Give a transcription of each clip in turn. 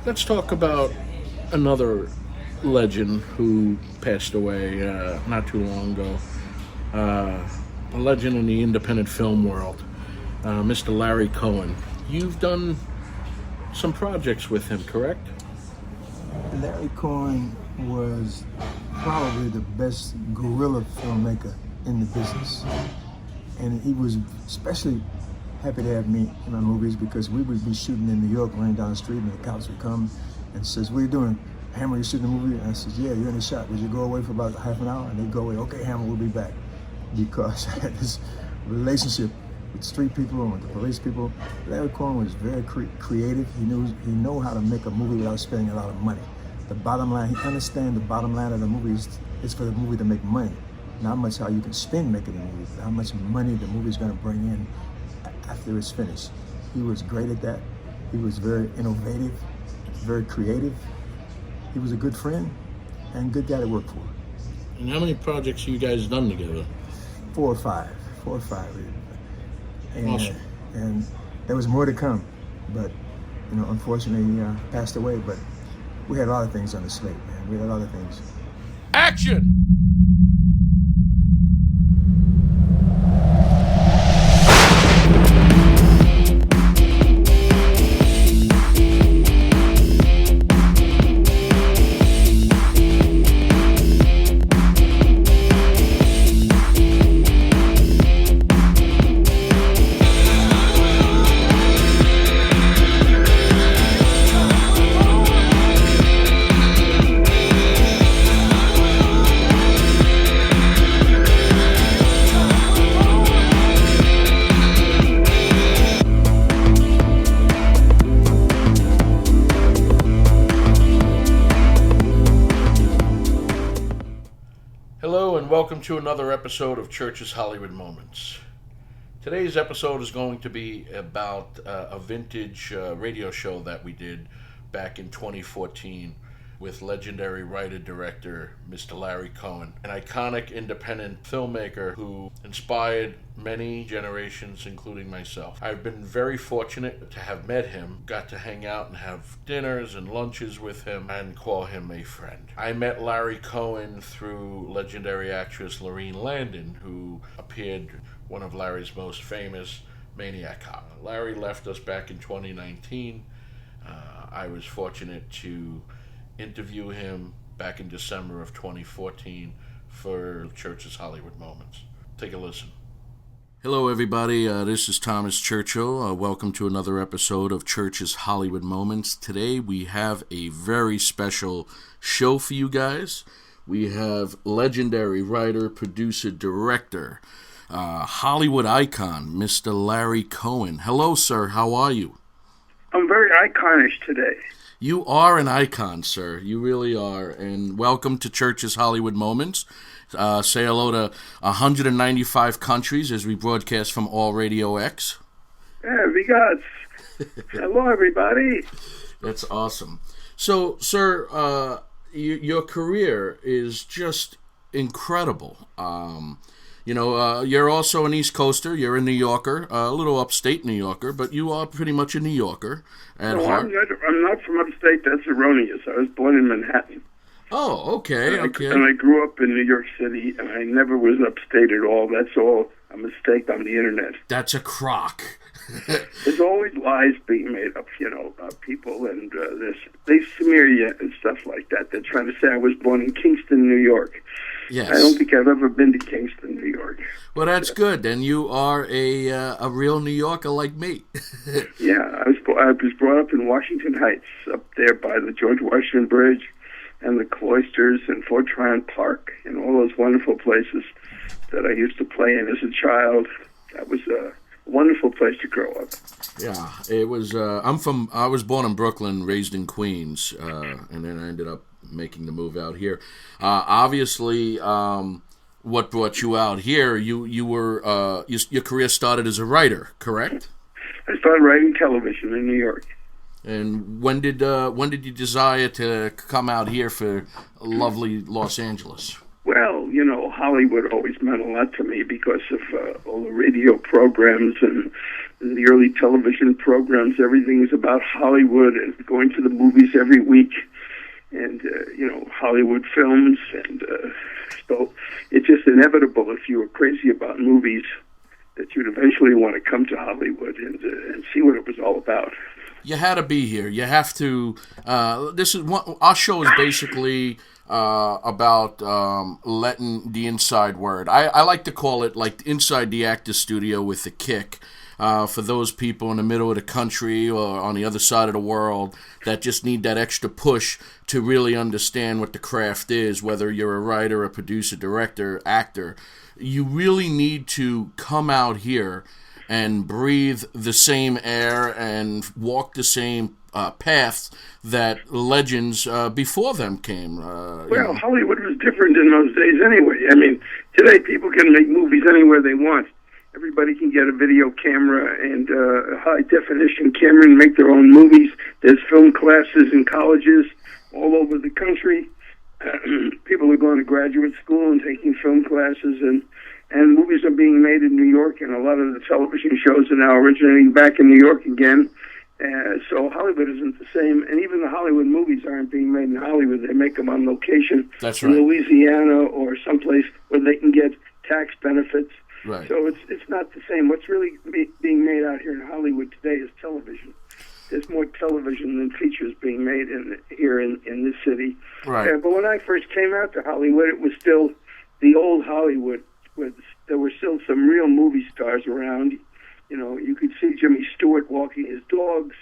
let's talk about another legend who passed away not too long ago. A legend in the independent film world, Mr. Larry Cohen. You've done some projects with him, correct? Larry Cohen was probably the best guerrilla filmmaker in the business. And he was especially happy to have me in my movies because we would be shooting in New York, running down the street, and the cops would come and says, "What are you doing? Hammer, you shooting a movie?" And I said, "Yeah, you're in the shot. Would you go away for about half an hour?" And they'd go away. "Okay, Hammer, we'll be back." Because I had this relationship with street people and with the police people. Larry Cohen was very creative. He knew how to make a movie without spending a lot of money. The bottom line, he understands the bottom line of the movie is for the movie to make money. Not much how you can spend making a movie, but how much money the movie's going to bring in after it's finished. He was great at that. He was very innovative, very creative. He was a good friend and good guy to work for. And how many projects have you guys done together? Four or five. And, awesome. And there was more to come, but unfortunately he passed away. But we had a lot of things on the slate, man. We had a lot of things. Action! Welcome to another episode of Church's Hollywood Moments. Today's episode is going to be about a vintage radio show that we did back in 2014 with legendary writer-director Mr. Larry Cohen, an iconic independent filmmaker who inspired many generations, including myself. I've been very fortunate to have met him, got to hang out and have dinners and lunches with him, and call him a friend. I met Larry Cohen through legendary actress Lorene Landon, who appeared one of Larry's most famous Maniac Cop. Larry left us back in 2019. I was fortunate to interview him back in December of 2014 for Church's Hollywood Moments. Take a listen. Hello everybody, this is Thomas Churchill. Welcome to another episode of Church's Hollywood Moments. Today we have a very special show for you guys. We have legendary writer, producer, director, Hollywood icon, Mr. Larry Cohen. Hello sir, how are you? I'm very iconish today. You are an icon, sir. You really are. And welcome to Church's Hollywood Moments. Say hello to 195 countries as we broadcast from AllRadio X. Yeah, regards. Hello, everybody. That's awesome. So, sir, your career is just incredible. You're also an East Coaster. You're a New Yorker, a little upstate New Yorker, but you are pretty much a New Yorker at heart. I'm not from upstate. That's erroneous. I was born in Manhattan. Oh, okay. And I grew up in New York City, and I never was upstate at all. That's all a mistake on the internet. That's a crock. There's always lies being made up, about people, and they smear you and stuff like that. They're trying to say I was born in Kingston, New York. Yes. I don't think I've ever been to Kingston, New York. Well, that's good. Then you are a real New Yorker like me. Yeah, I was brought up in Washington Heights, up there by the George Washington Bridge and the cloisters and Fort Tryon Park and all those wonderful places that I used to play in as a child. That was a wonderful place to grow up. Yeah, it was. I was born in Brooklyn, raised in Queens, and then I ended up making the move out here. Obviously, what brought you out here? You were your career started as a writer, correct? I started writing television in New York. And when did you desire to come out here for lovely Los Angeles? Well, Hollywood always meant a lot to me because of all the radio programs and in the early television programs, everything was about Hollywood and going to the movies every week, and Hollywood films, and so it's just inevitable if you were crazy about movies that you'd eventually want to come to Hollywood and see what it was all about. You had to be here. You have to. This is our show is basically about letting the inside word. I like to call it like inside the actor's studio with the kick. For those people in the middle of the country or on the other side of the world that just need that extra push to really understand what the craft is, whether you're a writer, a producer, director, actor, you really need to come out here and breathe the same air and walk the same paths that legends before them came. Hollywood was different in those days anyway. I mean, today people can make movies anywhere they want. Everybody can get a video camera and a high-definition camera and make their own movies. There's film classes in colleges all over the country. People are going to graduate school and taking film classes, and movies are being made in New York, and a lot of the television shows are now originating back in New York again. So Hollywood isn't the same, and even the Hollywood movies aren't being made in Hollywood. They make them on location in Louisiana or someplace where they can get tax benefits. Right. So it's not the same. What's really being made out here in Hollywood today is television. There's more television than features being made here in this city. Right. But when I first came out to Hollywood, it was still the old Hollywood, where there were still some real movie stars around. You could see Jimmy Stewart walking his dogs.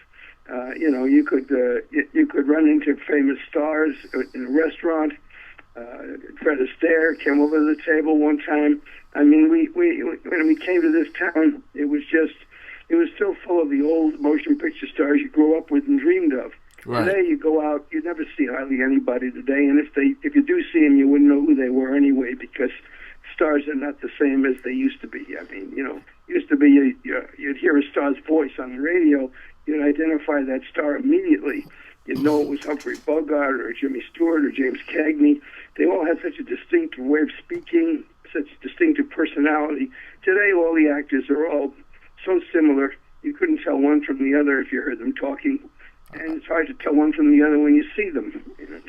You could run into famous stars in a restaurant. Fred Astaire came over to the table one time. I mean, when we came to this town, it was still full of the old motion picture stars you grew up with and dreamed of. Right. Today, you go out, you never see hardly anybody today, and if you do see them, you wouldn't know who they were anyway, because stars are not the same as they used to be. I mean, used to be you'd hear a star's voice on the radio, you'd identify that star immediately. You'd know it was Humphrey Bogart or Jimmy Stewart or James Cagney. They all had such a distinctive way of speaking, such distinctive personality. Today, all the actors are all so similar, you couldn't tell one from the other if you heard them talking. And it's hard to tell one from the other when you see them.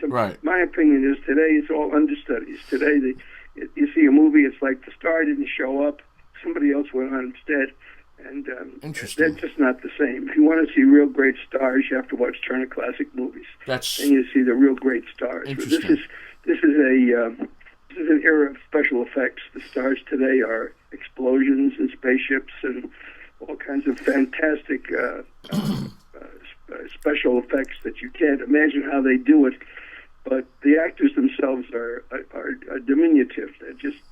Right. My opinion is today it's all understudies. Today, you see a movie, it's like the star didn't show up, somebody else went on instead. And Interesting. That's just not the same. If you want to see real great stars, you have to watch Turner Classic Movies. And you see the real great stars. Interesting. This is an era of special effects. The stars today are explosions and spaceships and all kinds of fantastic special effects that you can't imagine how they do it. But the actors themselves are diminutive.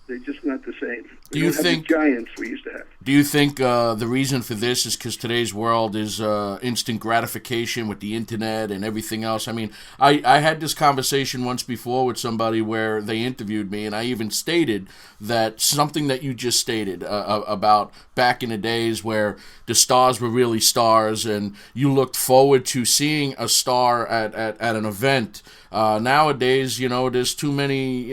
They're just not the same. Do you think the giants we used to have? Do you think the reason for this is because today's world is instant gratification with the internet and everything else? I mean, I had this conversation once before with somebody where they interviewed me, and I even stated that something that you just stated about back in the days where the stars were really stars, and you looked forward to seeing a star at an event. Nowadays, there's too many,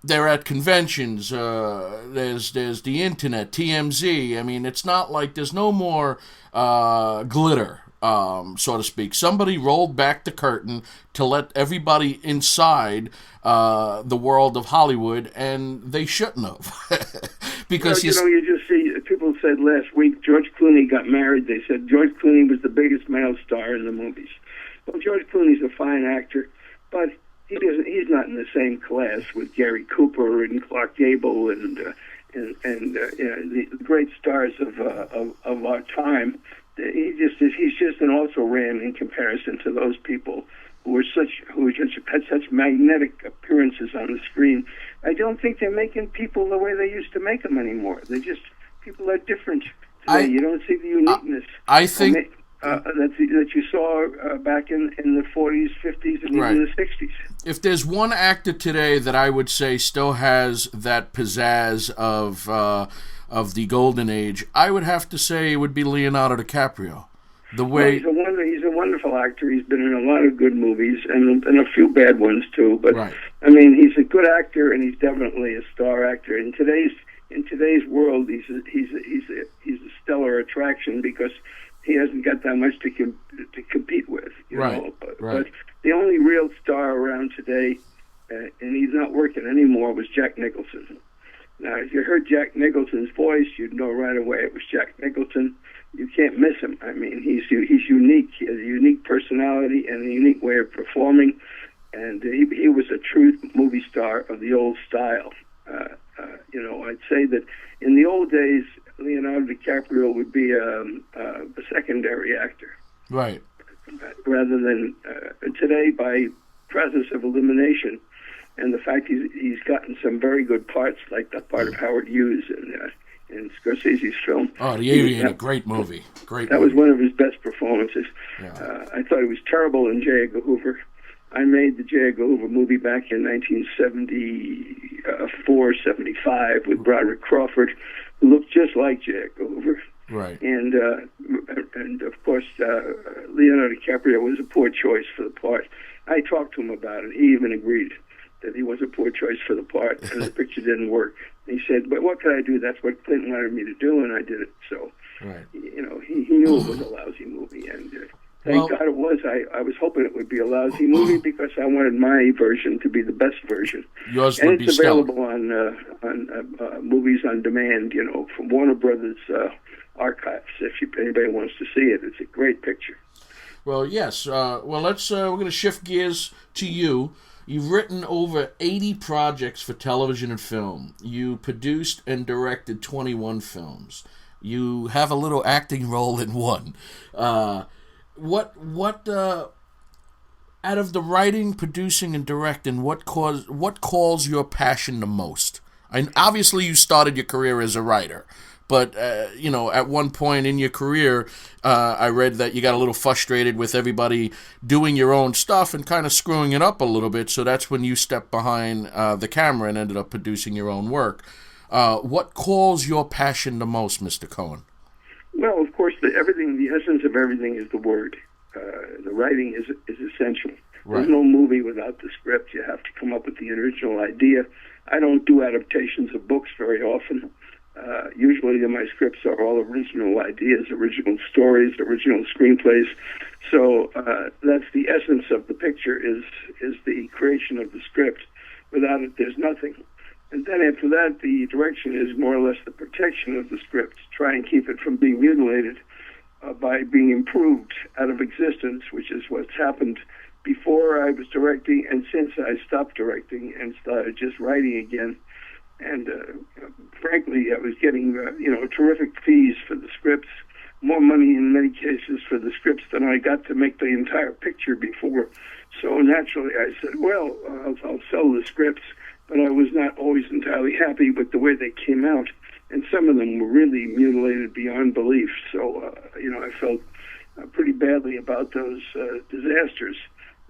they're at conventions, there's the internet, TMZ. I mean, it's not like there's no more glitter, so to speak. Somebody rolled back the curtain to let everybody inside the world of Hollywood, and they shouldn't have. Because you just see, people said last week, George Clooney got married. They said George Clooney was the biggest male star in the movies. Well, George Clooney's a fine actor, but he's not in the same class with Gary Cooper and Clark Gable and the great stars of our time. He's just an also-ran in comparison to those people who had such magnetic appearances on the screen. I don't think they're making people the way they used to make them anymore. People are different today. You don't see the uniqueness. I think. That you saw back in the 40s, 50s, and even the 60s. If there's one actor today that I would say still has that pizzazz of the golden age, I would have to say it would be Leonardo DiCaprio. He's a wonderful actor. He's been in a lot of good movies and a few bad ones too. But I mean, he's a good actor, and he's definitely a star actor. In today's in today's world, he's a stellar attraction because he hasn't got that much to compete with, you know. But the only real star around today, and he's not working anymore, was Jack Nicholson. Now, if you heard Jack Nicholson's voice, you'd know right away it was Jack Nicholson. You can't miss him. I mean, he's unique. He has a unique personality and a unique way of performing, and he was a true movie star of the old style. You know, I'd say that in the old days, Leonardo DiCaprio would be a secondary actor. Right. Rather than today, by process of elimination, and the fact he's gotten some very good parts, like that part of Howard Hughes in Scorsese's film. Oh, The Aviator, great movie. That was one of his best performances. Yeah. I thought he was terrible in J. Edgar Hoover. I made the J. Edgar Hoover movie back in 1974, 75 with Broderick Crawford, who looked just like J. Edgar Hoover. Right. And of course, Leonardo DiCaprio was a poor choice for the part. I talked to him about it. He even agreed that he was a poor choice for the part, and the picture didn't work. And he said, "But what could I do? That's what Clinton wanted me to do, and I did it." So, you know, he knew it was a lousy movie, and thank God it was. I was hoping it would be a lousy movie because I wanted my version to be the best version. Yours and would it's be available on movies on demand, you know, from Warner Brothers archives. If anybody wants to see it, it's a great picture. Well, yes. Well, let's. We're going to shift gears to you. You've written over 80 projects for television and film. You produced and directed 21 films. You have a little acting role in one. What out of the writing, producing, and directing, what calls your passion the most? And obviously, you started your career as a writer, but you know, at one point in your career, I read that you got a little frustrated with everybody doing your own stuff and kind of screwing it up a little bit. So that's when you stepped behind the camera and ended up producing your own work. What calls your passion the most, Mr. Cohen? Well, of course, the essence of everything is the word. The writing is essential. Right. There's no movie without the script. You have to come up with the original idea. I don't do adaptations of books very often. Usually my scripts are all original ideas, original stories, original screenplays. So that's the essence of the picture is the creation of the script. Without it, there's nothing. And then after that, the direction is more or less the protection of the script, to try and keep it from being mutilated by being improved out of existence, which is what's happened before I was directing and since I stopped directing and started just writing again. And frankly, I was getting terrific fees for the scripts, more money in many cases for the scripts than I got to make the entire picture before. So naturally, I said, well, I'll sell the scripts, but I was not always entirely happy with the way they came out, and some of them were really mutilated beyond belief. So I felt pretty badly about those disasters.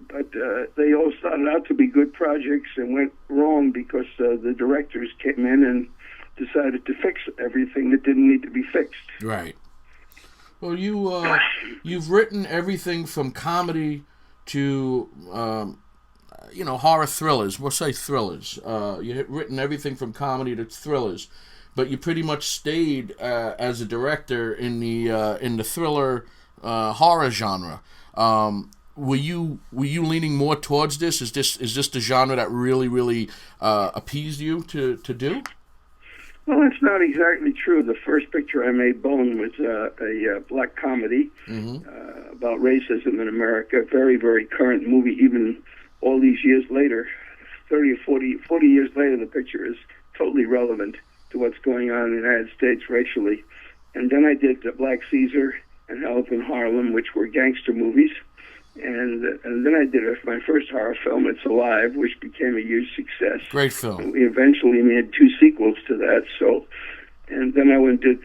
But they all started out to be good projects and went wrong because the directors came in and decided to fix everything that didn't need to be fixed. Right. Well, you've written everything from comedy to horror thrillers. We'll say thrillers. You've written everything from comedy to thrillers, but you pretty much stayed as a director in the thriller horror genre. Were you leaning more towards this? Is this the genre that really appeased you to do? Well, it's not exactly true. The first picture I made, Bone, was a black comedy about racism in America. Very, very current movie. Even all these years later, 30 or 40 years later, the picture is totally relevant to what's going on in the United States racially. And then I did Black Caesar and Hell in Harlem, which were gangster movies. And then I did my first horror film, It's Alive, which became a huge success. Great film. And we eventually made 2 sequels to that. So, and then I went and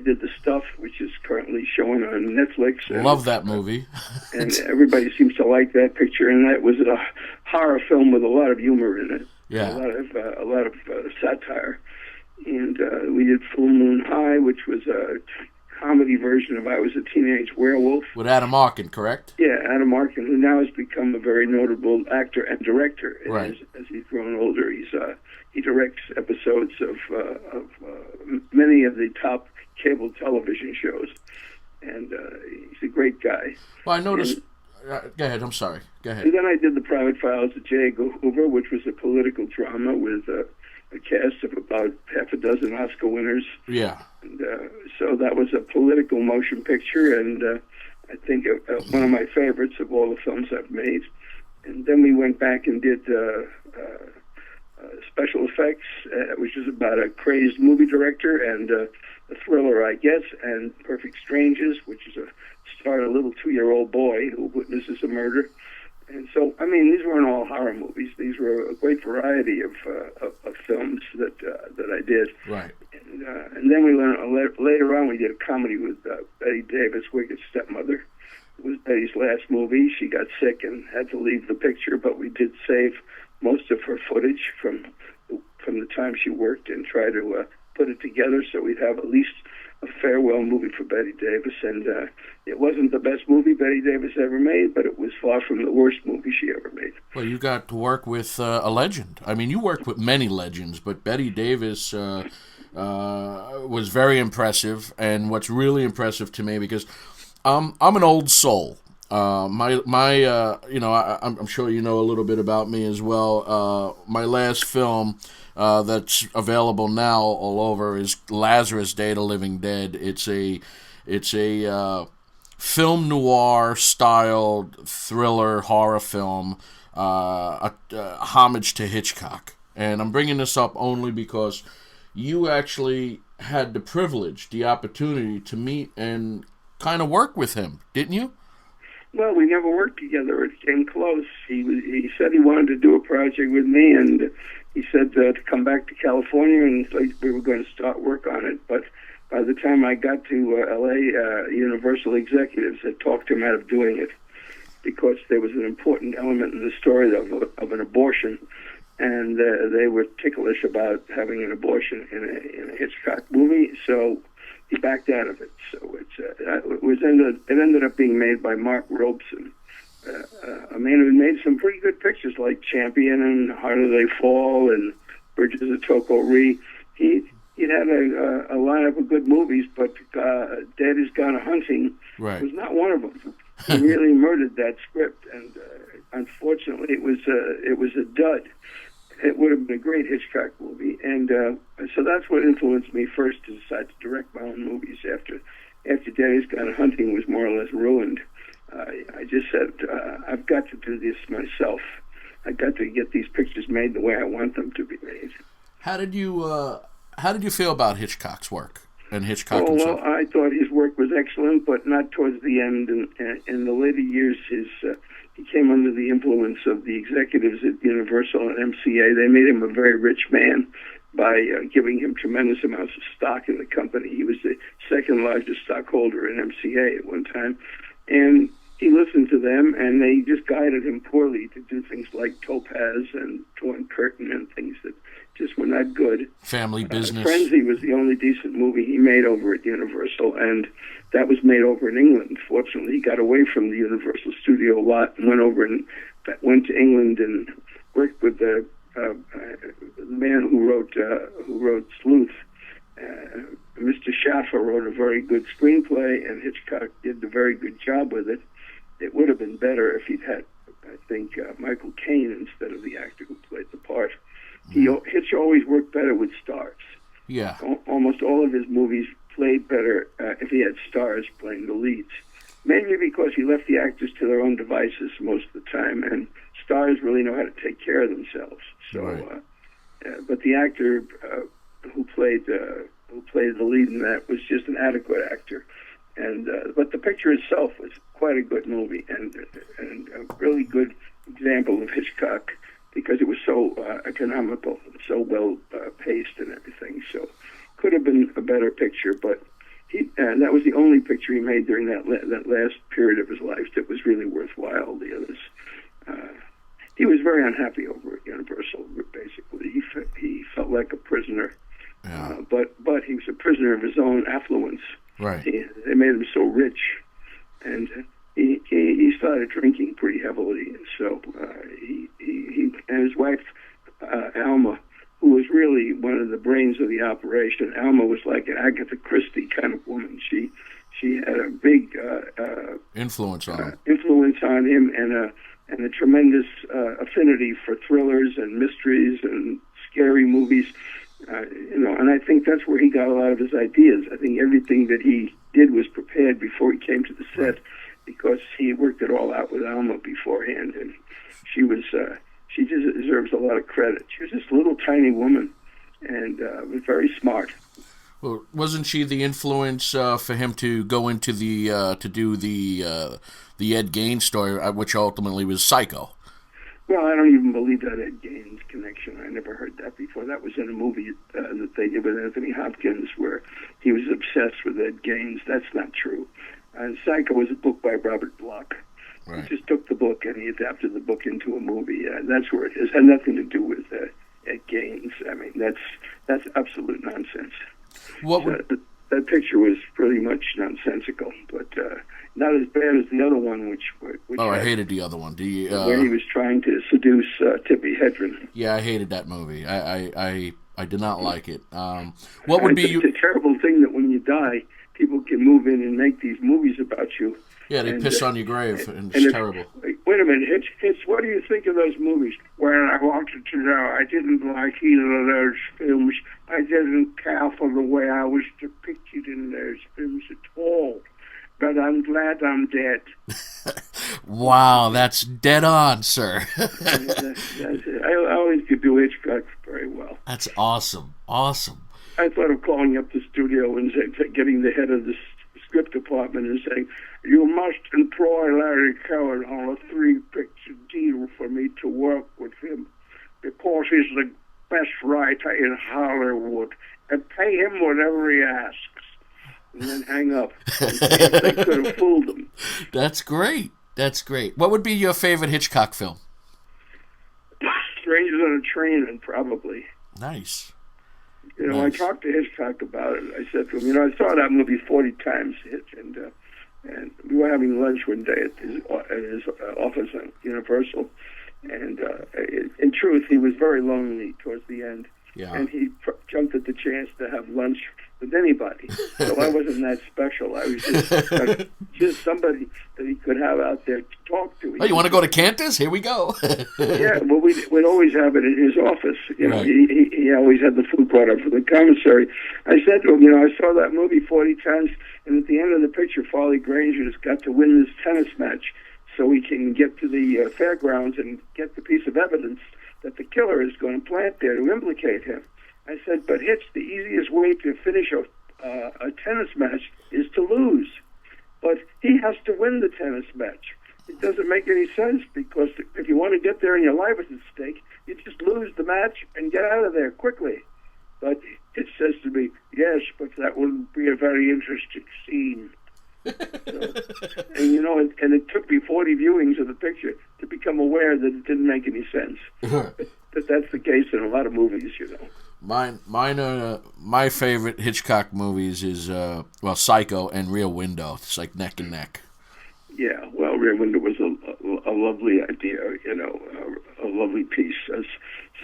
did The Stuff, which is currently showing on Netflix. Love that movie. And everybody seems to like that picture. And that was a horror film with a lot of humor in it. Yeah. A lot of satire. And we did Full Moon High, which was a comedy version of I Was a Teenage Werewolf. With Adam Arkin, correct? Yeah, Adam Arkin, who now has become a very notable actor and director. Right. As he's grown older, he directs episodes of many of the top cable television shows, and he's a great guy. Well, I noticed. Go ahead. I'm sorry. Go ahead. And then I did The Private Files of J. Edgar Hoover, which was a political drama with a cast of about half a dozen Oscar winners. Yeah. And, so that was a political motion picture, and I think one of my favorites of all the films I've made. And then we went back and did special effects, which is about a crazed movie director, and a thriller, I guess, and Perfect Strangers, which is starred a little 2-year-old boy who witnesses a murder. And so, I mean, these weren't all horror movies. These were a great variety of films that I did. Right. And then we learned later on we did a comedy with Betty Davis, Wicked Stepmother. It was Betty's last movie. She got sick and had to leave the picture, but we did save most of her footage from the time she worked and try to put it together so we'd have at least a farewell movie for Betty Davis. And it wasn't the best movie Betty Davis ever made, but it was far from the worst movie she ever made. Well, you got to work with a legend. I mean, you worked with many legends, but Betty Davis was very impressive. And what's really impressive to me, because I'm an old soul. I'm sure you know a little bit about me as well. My last film that's available now all over is Lazarus Day, the Living Dead. It's a film noir styled thriller horror film, a homage to Hitchcock. And I'm bringing this up only because you actually had the privilege, the opportunity to meet and kind of work with him, didn't you? Well, we never worked together. It came close. He said he wanted to do a project with me, and he said to come back to California, and we were going to start work on it. But by the time I got to L.A., Universal executives had talked him out of doing it because there was an important element in the story of an abortion, and they were ticklish about having an abortion in a Hitchcock movie, so he backed out of it. So it ended up being made by Mark Robeson, a man who made some pretty good pictures like Champion and Harder They Fall and Bridges of Toko-Ri. He'd had a lineup of good movies, but Dead Is Gone Hunting was not one of them. He really murdered that script, and unfortunately, it was a dud. It would have been a great Hitchcock movie, and so that's what influenced me first to decide to direct my own movies. After Dead Is Gone Hunting was more or less ruined, I just said, I've got to do this myself. I've got to get these pictures made the way I want them to be made. How did you feel about Hitchcock's work and Hitchcock Well, himself? I thought his work was excellent, but not towards the end. And in the later years, he came under the influence of the executives at Universal and MCA. They made him a very rich man by giving him tremendous amounts of stock in the company. He was the second largest stockholder in MCA at one time. And he listened to them, and they just guided him poorly to do things like Topaz and Torn Curtain and things that just were not good. Family Business. Frenzy was the only decent movie he made over at Universal, and that was made over in England. Fortunately, he got away from the Universal studio a lot and went to England and worked with the man who wrote Sleuth. Mr. Schaffer wrote a very good screenplay, and Hitchcock did a very good job with it. It would have been better if he'd had, I think, Michael Caine instead of the actor who played the part. Hitch always worked better with stars. Yeah. Almost all of his movies played better if he had stars playing the leads. Mainly because he left the actors to their own devices most of the time, and stars really know how to take care of themselves. So, right. But the actor who played the lead in that was just an adequate actor. And but the picture itself was quite a good movie and a really good example of Hitchcock because it was so economical and so well paced and everything. So could have been a better picture, but that was the only picture he made during that last period of his life that was really worthwhile. The others, he was very unhappy over at Universal. Basically, he felt like a prisoner. Yeah. But he was a prisoner of his own affluence. Right. They made him so rich, and he started drinking pretty heavily. And so he and his wife Alma, who was really one of the brains of the operation. Alma was like an Agatha Christie kind of woman. She had a big influence on him, and a tremendous affinity for thrillers and mysteries and scary movies. And I think that's where he got a lot of his ideas. I think everything that he did was prepared before he came to the set, because he worked it all out with Alma beforehand, and she just deserves a lot of credit. She was this little tiny woman, and was very smart. Well, wasn't she the influence for him to go into to do the Ed Gaines story, which ultimately was Psycho? Well, I don't even believe that Ed Gaines connection. I never heard that before. That was in a movie that they did with Anthony Hopkins, where he was obsessed with Ed Gaines. That's not true. And Psycho was a book by Robert Bloch. Right. He just took the book and he adapted the book into a movie. That's where it is. It had nothing to do with Ed Gaines. I mean, that's absolute nonsense. That picture was pretty much nonsensical, but not as bad as the other one, which I hated the other one. Where he was trying to seduce Tippi Hedren. Yeah, I hated that movie. I did not like it. What would be the terrible thing that when you die, people can move in and make these movies about you. Yeah, they piss on your grave, and it's terrible. Wait a minute, Hitch, what do you think of those movies? Well, I wanted to know. I didn't like either of those films. I didn't care for the way I was depicted in those films at all. But I'm glad I'm dead. Wow, that's dead on, sir. I always could do Hitchcock very well. That's awesome. Awesome. I thought of calling up the studio and getting the head of the script department and saying, you must employ Larry Cohen on a 3-picture deal for me to work with him, because he's the best writer in Hollywood, and pay him whatever he asks. And then hang up. They could have fooled him. That's great. That's great. What would be your favorite Hitchcock film? Strangers on a Train, probably. Nice. I talked to Hitchcock about it. I said to him, I saw that movie 40 times, Hitch, and we were having lunch one day at his office at Universal, and in truth, he was very lonely towards the end, and he jumped at the chance to have lunch with anybody. So I wasn't that special. I was just somebody that he could have out there to talk to. Oh, you want to go to Cantor's? Here we go. Yeah, well, we'd always have it in his office. Right. He always had the food brought up for the commissary. I said to him, I saw that movie 40 times, and at the end of the picture, Farley Granger's got to win this tennis match so he can get to the fairgrounds and get the piece of evidence that the killer is going to plant there to implicate him. I said, but Hitch, the easiest way to finish a tennis match is to lose. But he has to win the tennis match. It doesn't make any sense, because if you want to get there and your life is at stake, you just lose the match and get out of there quickly. But it says to me, yes, but that wouldn't be a very interesting scene. And it took me 40 viewings of the picture to become aware that it didn't make any sense. But that's the case in a lot of movies, My favorite Hitchcock movies is Psycho and Rear Window. It's like neck and neck. Yeah, well, Rear Window was a lovely idea, a lovely piece. As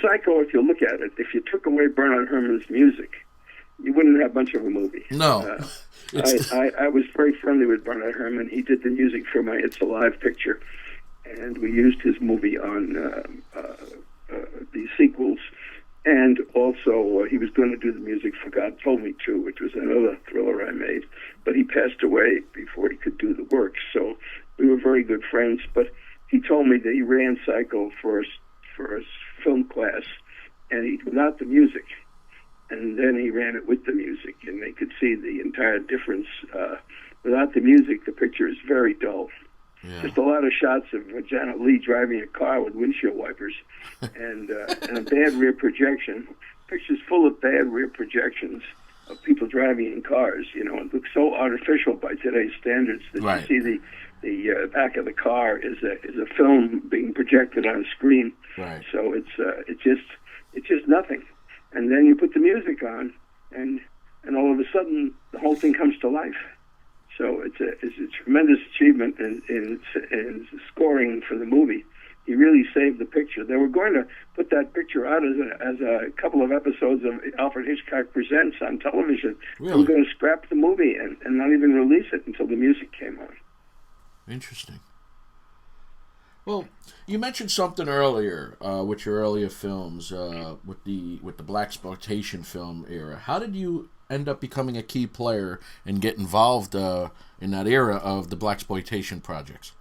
Psycho, if you look at it, if you took away Bernard Herrmann's music, you wouldn't have much of a movie. No. I was very friendly with Bernard Herrmann. He did the music for my It's Alive picture, and we used his movie on the sequels. And also, he was going to do the music for God Told Me To, which was another thriller I made. But he passed away before he could do the work, so we were very good friends. But he told me that he ran Psycho for his film class, and without the music. And then he ran it with the music, and they could see the entire difference. Without the music, the picture is very dull. Yeah. Just a lot of shots of Janet Leigh driving a car with windshield wipers and a bad rear projection. Picture's full of bad rear projections of people driving in cars. It looks so artificial by today's standards that right. You see the back of the car is a film being projected on a screen. Right. So it's just nothing. And then you put the music on, and and all of a sudden the whole thing comes to life. So it's a tremendous achievement in scoring for the movie. He really saved the picture. They were going to put that picture out as a couple of episodes of Alfred Hitchcock Presents on television. Really? They were going to scrap the movie and not even release it until the music came on. Interesting. Well, you mentioned something earlier with your earlier films, with the blaxploitation film era. How did you end up becoming a key player and get involved in that era of the blaxploitation projects?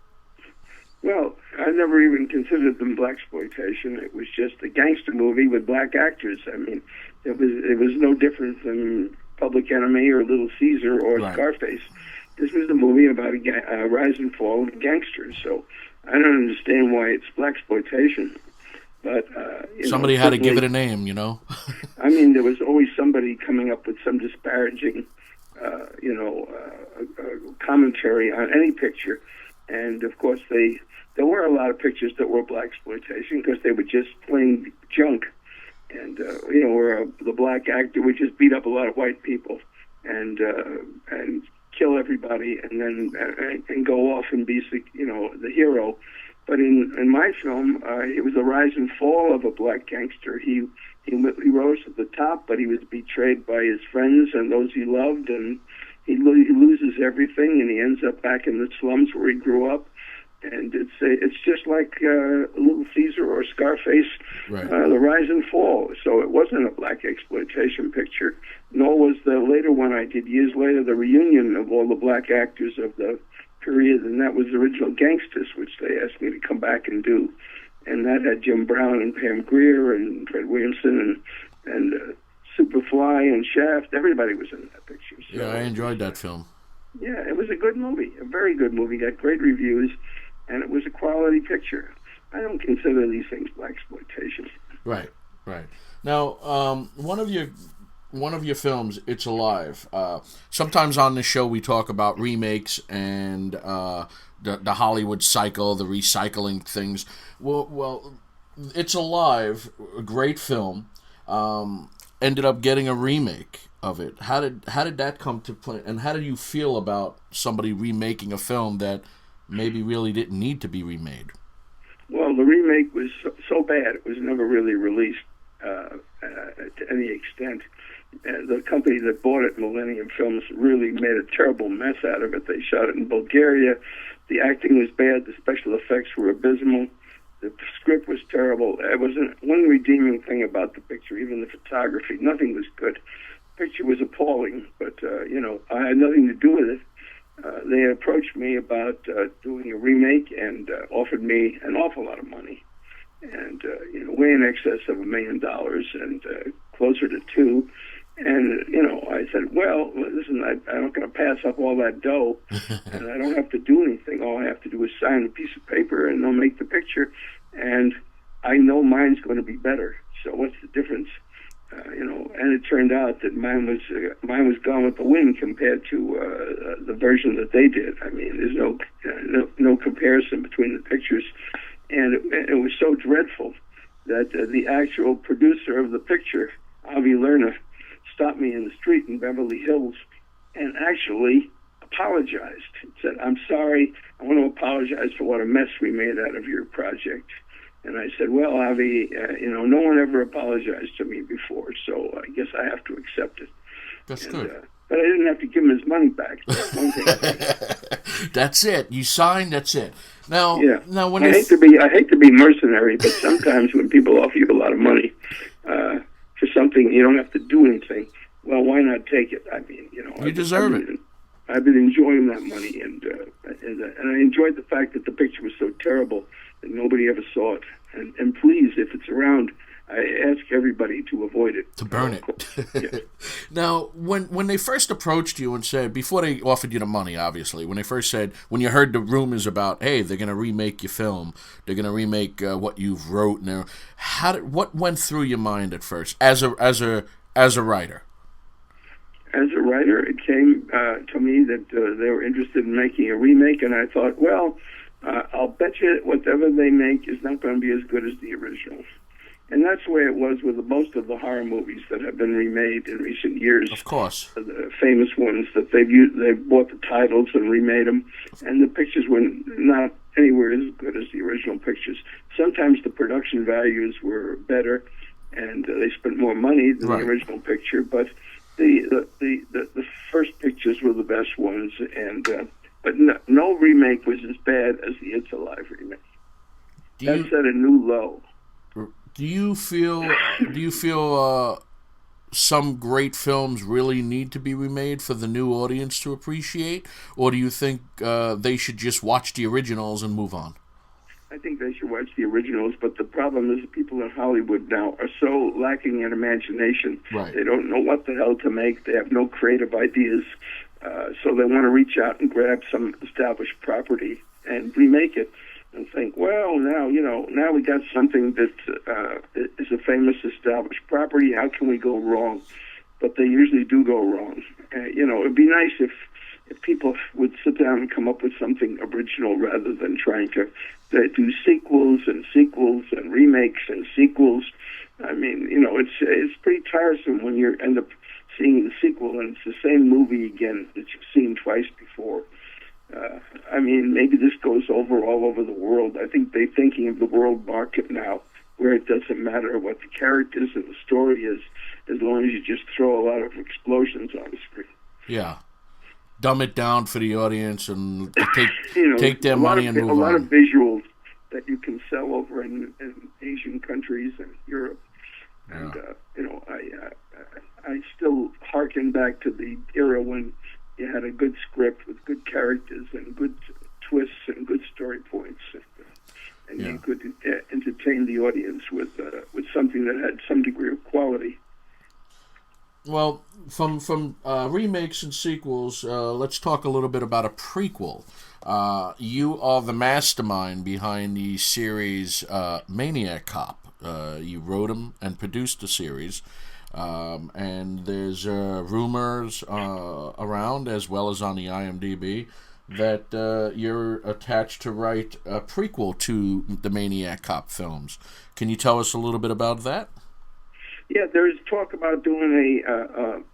Well, I never even considered them blaxploitation. It was just a gangster movie with black actors. I mean, it was no different than Public Enemy or Little Caesar or Right. Scarface. This was a movie about a rise and fall of gangsters. So I don't understand why it's blaxploitation. But Somebody had to give it a name, you know. I mean, there was always somebody coming up with some disparaging, commentary on any picture. And of course, there were a lot of pictures that were blaxploitation because they were just plain junk. And where the black actor would just beat up a lot of white people and kill everybody, and then and go off and be the hero. But in my film, it was the rise and fall of a black gangster. He rose to the top, but he was betrayed by his friends and those he loved, and he loses everything, and he ends up back in the slums where he grew up. And it's just like Little Caesar or Scarface, Right. the rise and fall. So it wasn't a black exploitation picture, nor was the later one I did years later, the reunion of all the black actors of the period, and that was Original Gangsters, which they asked me to come back and do. And that had Jim Brown and Pam Grier and Fred Williamson and Superfly and Shaft. Everybody was in that picture. So, Yeah, I enjoyed that film. yeah, it was a good movie, a very good movie. Got great reviews, and it was a quality picture. I don't consider these things blaxploitation. Right. Now, one of your films, It's Alive. Sometimes on this show we talk about remakes and the Hollywood cycle, the recycling things. Well, It's Alive, a great film, ended up getting a remake of it. How did that come to play? And how did you feel about somebody remaking a film that maybe really didn't need to be remade? Well, the remake was so bad it was never really released to any extent. The company that bought it, Millennium Films, really made a terrible mess out of it. They shot it in Bulgaria. The acting was bad. The special effects were abysmal. The script was terrible. It wasn't one redeeming thing about the picture, even the photography. Nothing was good. The picture was appalling, but, I had nothing to do with it. They approached me about doing a remake and offered me an awful lot of money, and way in excess of $1 million and closer to $2 million. And I said, well, listen, I'm not going to pass up all that dough, and I don't have to do anything. All I have to do is sign a piece of paper, and they'll make the picture, and I know mine's going to be better. So what's the difference? And it turned out that mine was Gone with the Wind compared to the version that they did. I mean, there's no comparison between the pictures, and it was so dreadful that the actual producer of the picture, Avi Lerner, stopped me in the street in Beverly Hills and actually apologized. He said, "I'm sorry. I want to apologize for what a mess we made out of your project." And I said, well, Avi, no one ever apologized to me before, so I guess I have to accept it. That's good. But I didn't have to give him his money back. That's one thing. That's it. You signed. That's it. Now, yeah. Now, when I hate to be mercenary, but sometimes when people offer you a lot of money for something, you don't have to do anything. Well, why not take it? I mean, you deserve it. I've been enjoying that money, and I enjoyed the fact that the picture was so terrible that nobody ever saw it. And please, if it's around, I ask everybody to avoid it. To burn it. Yeah. Now, when they first approached you and said, before they offered you the money, obviously, when you heard the rumors about, hey, they're going to remake your film, they're going to remake what you've wrote, what went through your mind at first as a writer? As a writer, it came to me that they were interested in making a remake, and I thought, well, I'll bet you whatever they make is not going to be as good as the original. And that's the way it was with most of the horror movies that have been remade in recent years. Of course. The famous ones that they bought the titles and remade them, and the pictures were not anywhere as good as the original pictures. Sometimes the production values were better, and they spent more money than the original picture, but the first pictures were the best ones, and but no remake was as bad as the It's Alive remake. That set a new low. Do you feel some great films really need to be remade for the new audience to appreciate, or do you think they should just watch the originals and move on? I think they should watch the originals, but the problem is people in Hollywood now are so lacking in imagination. Right. They don't know what the hell to make. They have no creative ideas, so they want to reach out and grab some established property and remake it. And think, well, now we got something that is a famous established property. How can we go wrong? But they usually do go wrong. It'd be nice if people would sit down and come up with something original rather than trying to do sequels and remakes and sequels. I mean, it's pretty tiresome when you end up seeing the sequel and it's the same movie again that you've seen twice before. I mean, maybe this goes over all over the world. I think they're thinking of the world market now, where it doesn't matter what the characters and the story is, as long as you just throw a lot of explosions on the screen. Yeah. Dumb it down for the audience and take their money and move on. A lot of visuals that you can sell over in Asian countries and Europe. And, I still hearken back to the era when you had a good script with good characters and good twists and good story points, and you could entertain the audience with something that had some degree of quality. Well, from remakes and sequels, let's talk a little bit about a prequel. You are the mastermind behind the series Maniac Cop. You wrote them and produced the series. And there's rumors around, as well as on the IMDb, that you're attached to write a prequel to the Maniac Cop films. Can you tell us a little bit about that? Yeah, there's talk about doing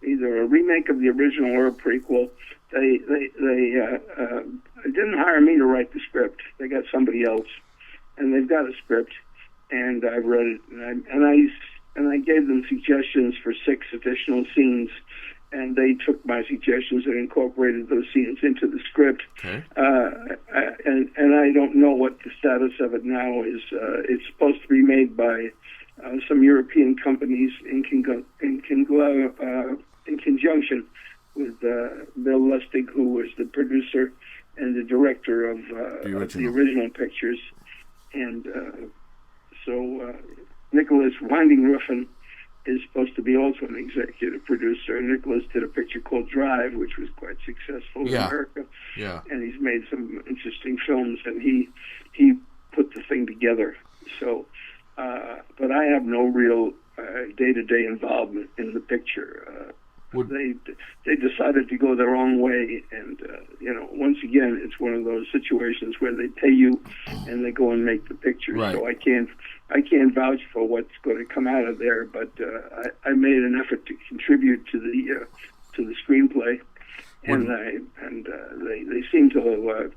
either a remake of the original or a prequel. They didn't hire me to write the script. They got somebody else, and they've got a script, and I read it, and I gave them suggestions for 6 additional scenes, and they took my suggestions and incorporated those scenes into the script. Okay. And I don't know what the status of it now is. It's supposed to be made by some European companies in conjunction with Bill Lustig, who was the producer and the director of the original pictures. And so Nicholas Winding Refn is supposed to be also an executive producer. Nicholas did a picture called Drive, which was quite successful in America. Yeah. And he's made some interesting films, and he put the thing together. So, but I have no real day-to-day involvement in the picture. They decided to go their own way, and once again, it's one of those situations where they pay you and they go and make the picture. Right. So I can't vouch for what's going to come out of there, but I made an effort to contribute to the screenplay, and they seem to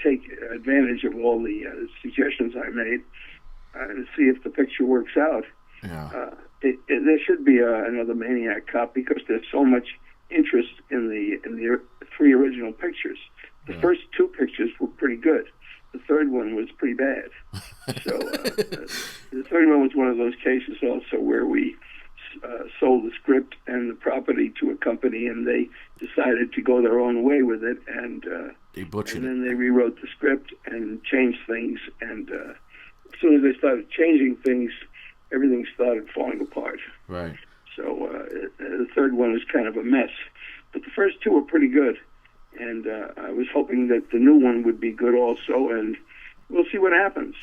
take advantage of all the suggestions I made and see if the picture works out. Yeah. There should be another Maniac Cop because there's so much interest in the 3 original pictures. The first 2 pictures were pretty good. The third one was pretty bad. So the third one was one of those cases also where we sold the script and the property to a company, and they decided to go their own way with it, and they butchered and then they rewrote the script and changed things, and as soon as they started changing things, everything started falling apart. Right. So the third one was kind of a mess. But the first 2 were pretty good. And I was hoping that the new one would be good also. And we'll see what happens.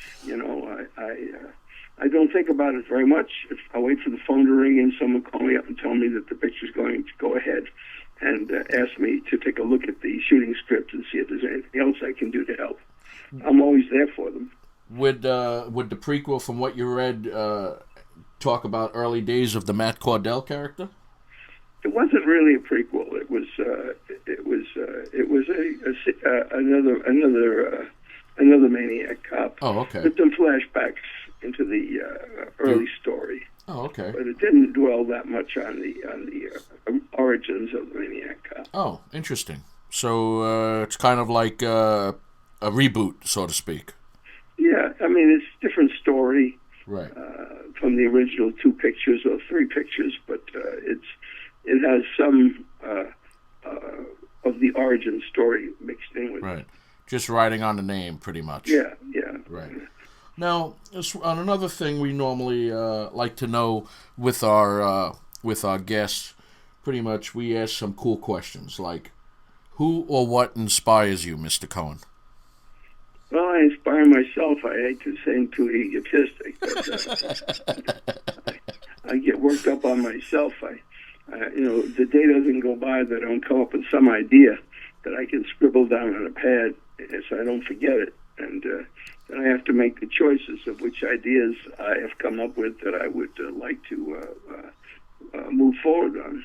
I don't think about it very much. I wait for the phone to ring and someone call me up and tell me that the picture's going to go ahead and ask me to take a look at the shooting script and see if there's anything else I can do to help. I'm always there for them. Would the prequel, from what you read, talk about early days of the Matt Cordell character? It wasn't really a prequel. It was another Maniac cop. Oh, okay. With some flashbacks into the early story. Oh, okay. But it didn't dwell that much on the origins of the Maniac cop. Oh, interesting. So it's kind of like a reboot, so to speak. Yeah, I mean, it's a different story. Right. From the original 2 pictures or 3 pictures, but it has some of the origin story mixed in with it. Right. Just writing on the name, pretty much. Yeah. Right. Now, on another thing we normally like to know with our guests, pretty much we ask some cool questions like, who or what inspires you, Mr. Cohen? Well, I inspire myself. I hate to seem too egotistic, but I get worked up on myself. The day doesn't go by that I don't come up with some idea that I can scribble down on a pad so I don't forget it. And then I have to make the choices of which ideas I have come up with that I would like to move forward on.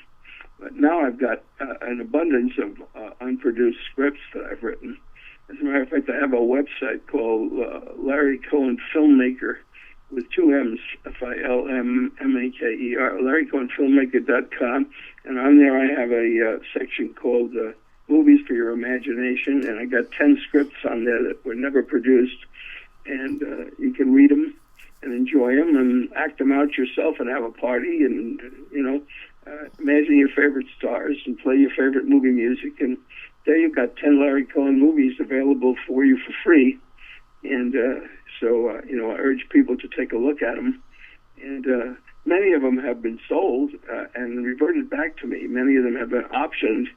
But now I've got an abundance of unproduced scripts that I've written. As a matter of fact, I have a website called LarryCohen Filmmaker with 2 M's, Filmmaker, LarryCohenFilmmaker.com. And on there I have a section called Movies for Your Imagination, and I got 10 scripts on there that were never produced. And you can read them and enjoy them and act them out yourself and have a party and, imagine your favorite stars and play your favorite movie music. And there you've got 10 Larry Cohen movies available for you for free. And so I urge people to take a look at them. And many of them have been sold and reverted back to me. Many of them have been optioned.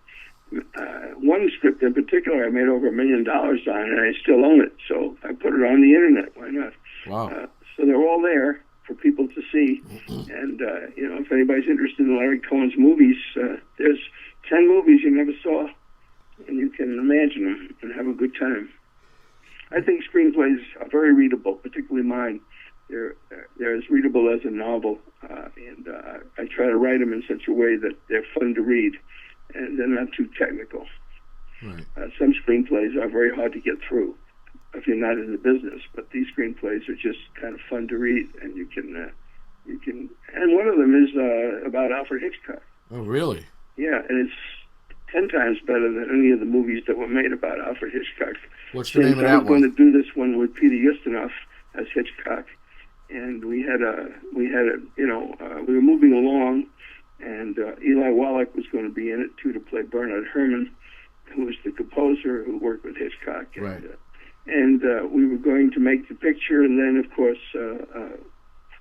One script in particular I made over $1 million on, and I still own it. So I put it on the internet. Why not? Wow. So they're all there for people to see. And, if anybody's interested in Larry Cohen's movies, there's 10 movies you never saw, and you can imagine them and have a good time. I think screenplays are very readable, particularly mine. They're as readable as a novel, and I try to write them in such a way that they're fun to read, and they're not too technical. Right. Some screenplays are very hard to get through if you're not in the business, but these screenplays are just kind of fun to read, and you can, and one of them is about Alfred Hitchcock. Oh, really? Yeah, and it's 10 times better than any of the movies that were made about Alfred Hitchcock. What's the name of that I was one? going to do this one with Peter Ustinov as Hitchcock, and we were moving along, and Eli Wallach was going to be in it too, to play Bernard Herrmann, who was the composer who worked with Hitchcock. And, right. And we were going to make the picture, and then, of course,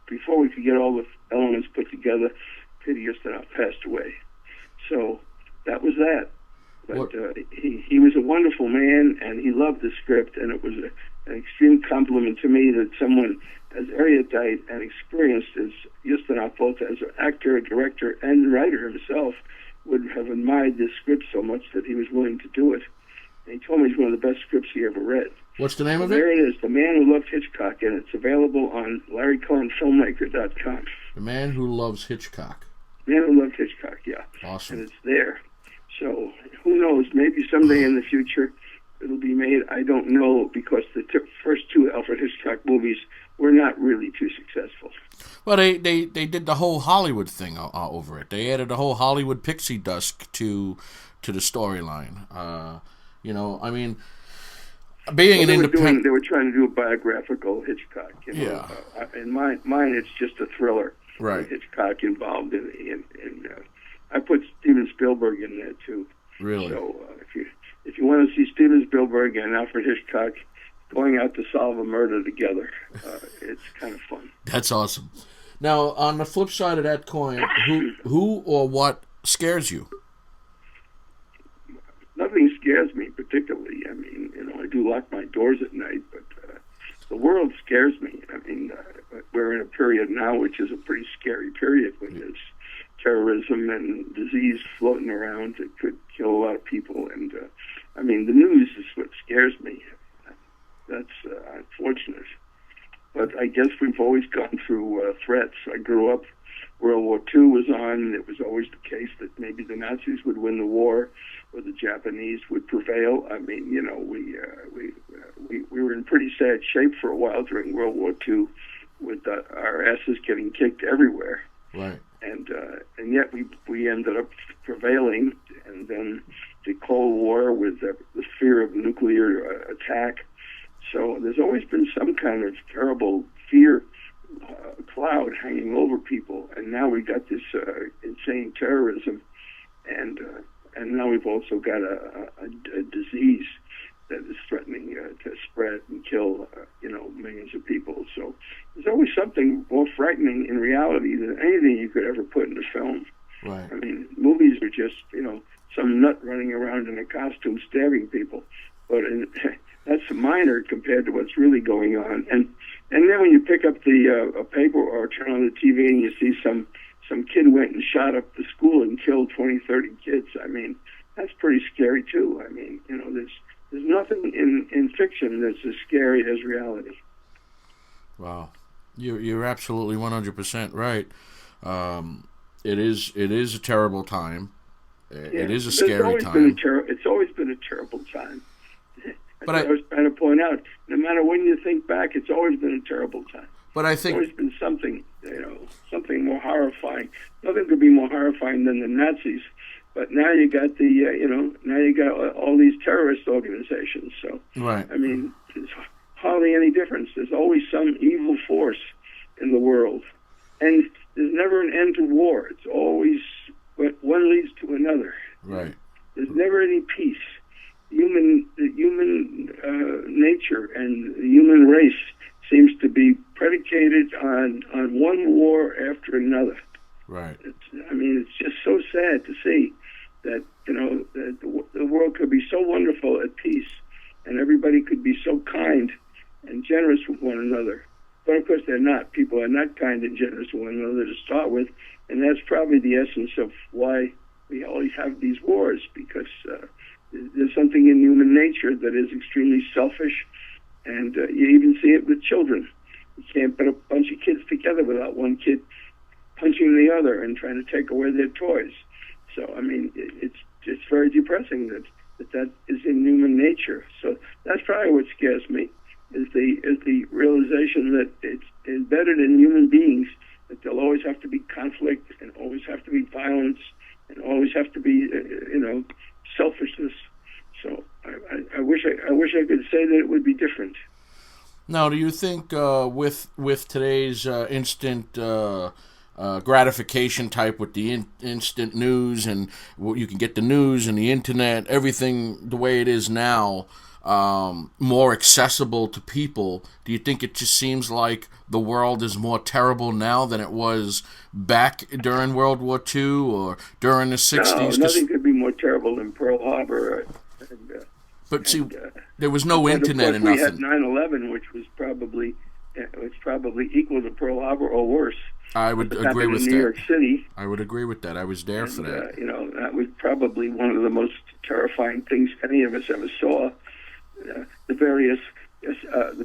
before we could get all the elements put together, Peter Ustinov passed away. So that was that. But he was a wonderful man, and he loved the script, and it was an extreme compliment to me that someone as erudite and experienced as Ustinov, both as an actor, director, and writer himself, would have admired this script so much that he was willing to do it. And he told me it's one of the best scripts he ever read. What's the name of it? There it is, The Man Who Loved Hitchcock, and it's available on LarryCohenFilmmaker.com. The Man Who Loves Hitchcock. Man Who Loved Hitchcock, yeah. Awesome. And it's there. So who knows? Maybe someday in the future it'll be made. I don't know, because the first 2 Alfred Hitchcock movies were not really too successful. Well, they did the whole Hollywood thing over it. They added the whole Hollywood pixie dust to the storyline. I mean, being an independent... They were trying to do a biographical Hitchcock. Yeah. In mine, it's just a thriller. Right. Hitchcock involved in I put Steven Spielberg in there too. Really? So if you want to see Steven Spielberg and Alfred Hitchcock going out to solve a murder together, it's kind of fun. That's awesome. Now, on the flip side of that coin, who or what scares you? Nothing scares me particularly. I mean, I do lock my doors at night, but the world scares me. I mean, we're in a period now which is a pretty scary period when there's terrorism and disease floating around that could kill a lot of people. And, the news is what scares me. That's unfortunate. But I guess we've always gone through threats. I grew up. World War II was on. It was always the case that maybe the Nazis would win the war, or the Japanese would prevail. I mean, we were in pretty sad shape for a while during World War II, with our asses getting kicked everywhere. Right. And yet we ended up prevailing, and then the Cold War with the fear of nuclear attack. So there's always been some kind of terrible fear cloud hanging over people, and now we got this insane terrorism, and now we've also got a disease that is threatening to spread and kill millions of people. So there's always something more frightening in reality than anything you could ever put in a film. Right. I mean, movies are just some nut running around in a costume stabbing people, but that's minor compared to what's really going on. And then when you pick up the a paper or turn on the TV and you see some kid went and shot up the school and killed 20, 30 kids, I mean, that's pretty scary too. I mean, there's nothing in fiction that's as scary as reality. Wow, you're absolutely 100% right. It is a terrible time. It is a scary time. It's always been a terrible time. But I was trying to point out, no matter when you think back, it's always been a terrible time. But I think it's always been something more horrifying. Nothing could be more horrifying than the Nazis. But now you got all these terrorist organizations. So right. I mean, there's hardly any difference. There's always some evil force in the world, and there's never an end to war. It's always one leads to another. Right. There's never any peace. Human nature and the human race seems to be predicated on one war after another. Right. It's just so sad to see that that the world could be so wonderful at peace, and everybody could be so kind and generous with one another. But of course they're not. People are not kind and generous with one another to start with, and that's probably the essence of why we always have these wars, because there's something in human nature that is extremely selfish, and you even see it with children. You can't put a bunch of kids together without one kid punching the other and trying to take away their toys. So, I mean, it's very depressing that is in human nature. So that's probably what scares me, is the realization that it's embedded in human beings, that there'll always have to be conflict and always have to be violence and always have to be, selfishness. So I wish I could say that it would be different. Now, do you think with today's instant gratification type, with the instant news, and you can get the news and the internet, everything the way it is now, more accessible to people, do you think it just seems like the world is more terrible now than it was back during World War II or during the 60s? No, nothing could be more terrible than Pearl Harbor. But see, there was no internet and nothing. nothing. We had 9/11, which was probably equal to Pearl Harbor or worse. I would agree with that. New York City. I would agree with that. I was there for that. That was probably one of the most terrifying things any of us ever saw. The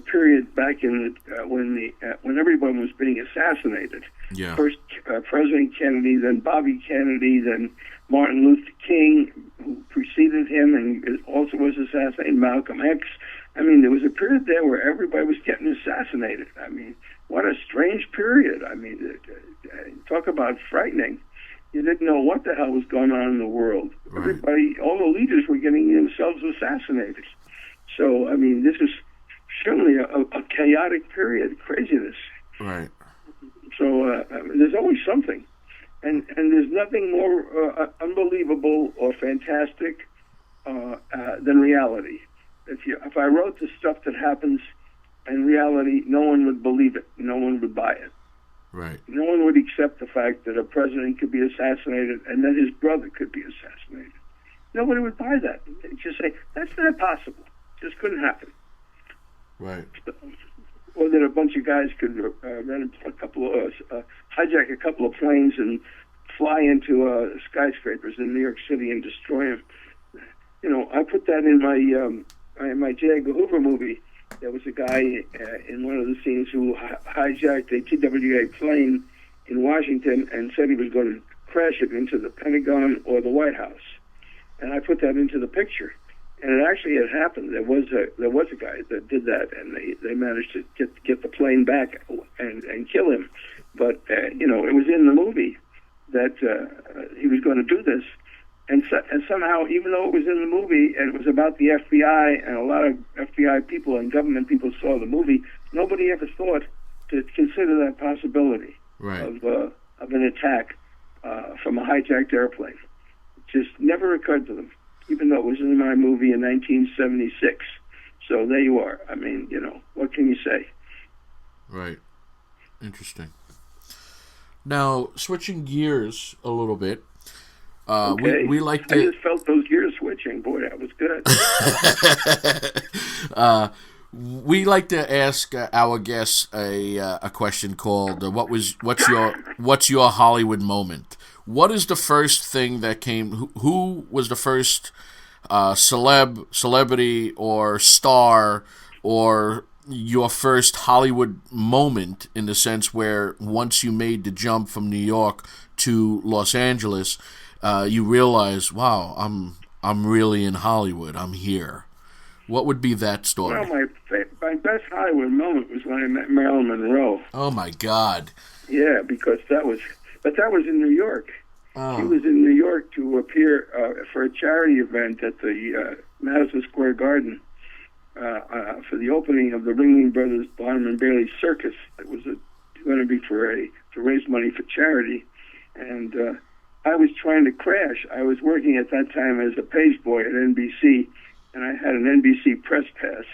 period back in when everyone was being assassinated. Yeah. First President Kennedy, then Bobby Kennedy, then Martin Luther King, who preceded him and also was assassinated, Malcolm X. I mean, there was a period there where everybody was getting assassinated. I mean, what a strange period. I mean, talk about frightening. You didn't know what the hell was going on in the world. Right. Everybody, all the leaders were getting themselves assassinated. So, I mean, this is certainly a chaotic period, craziness. Right. So there's always something. And there's nothing more unbelievable or fantastic than reality. If I wrote the stuff that happens in reality, no one would believe it. No one would buy it. Right. No one would accept the fact that a president could be assassinated and that his brother could be assassinated. Nobody would buy that. They'd just say, that's not possible. Just couldn't happen. Right. Or that a bunch of guys could hijack a couple of planes and fly into skyscrapers in New York City and destroy them. I put that in my J. Edgar Hoover movie. there was a guy in one of the scenes who hijacked a TWA plane in Washington and said he was going to crash it into the Pentagon or the White House. And I put that into the picture. And it actually had happened. There was a guy that did that, and they managed to get the plane back and kill him. But, it was in the movie that he was going to do this. And somehow, even though it was in the movie and it was about the FBI, and a lot of FBI people and government people saw the movie, nobody ever thought to consider that possibility of an attack from a hijacked airplane. It just never occurred to them, even though it was in my movie in 1976. So there you are. I mean, what can you say? Right. Interesting. Now, switching gears a little bit, okay. we like to... I just felt those gears switching. Boy, that was good. We like to ask our guests a question called what's your Hollywood moment? What is the first thing that came? Who was the first celebrity or star or your first Hollywood moment, in the sense where once you made the jump from New York to Los Angeles, you realize, wow, I'm really in Hollywood. I'm here. What would be that story? Well, my best Hollywood moment was when I met Marilyn Monroe. Oh my God! Yeah, because that was in New York. Oh. She was in New York to appear for a charity event at the Madison Square Garden for the opening of the Ringling Brothers Barnum and Bailey Circus. It was going to be to raise money for charity, and I was trying to crash. I was working at that time as a page boy at NBC. And I had an NBC press pass.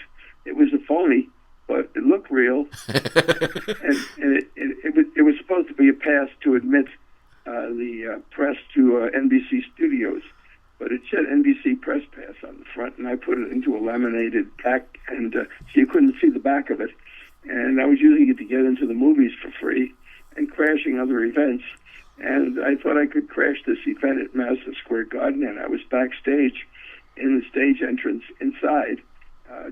It was a phony, but it looked real. and it was supposed to be a pass to admit the press to NBC studios. But it said NBC press pass on the front, and I put it into a laminated pack, and so you couldn't see the back of it. And I was using it to get into the movies for free and crashing other events. And I thought I could crash this event at Madison Square Garden, and I was backstage in the stage entrance inside,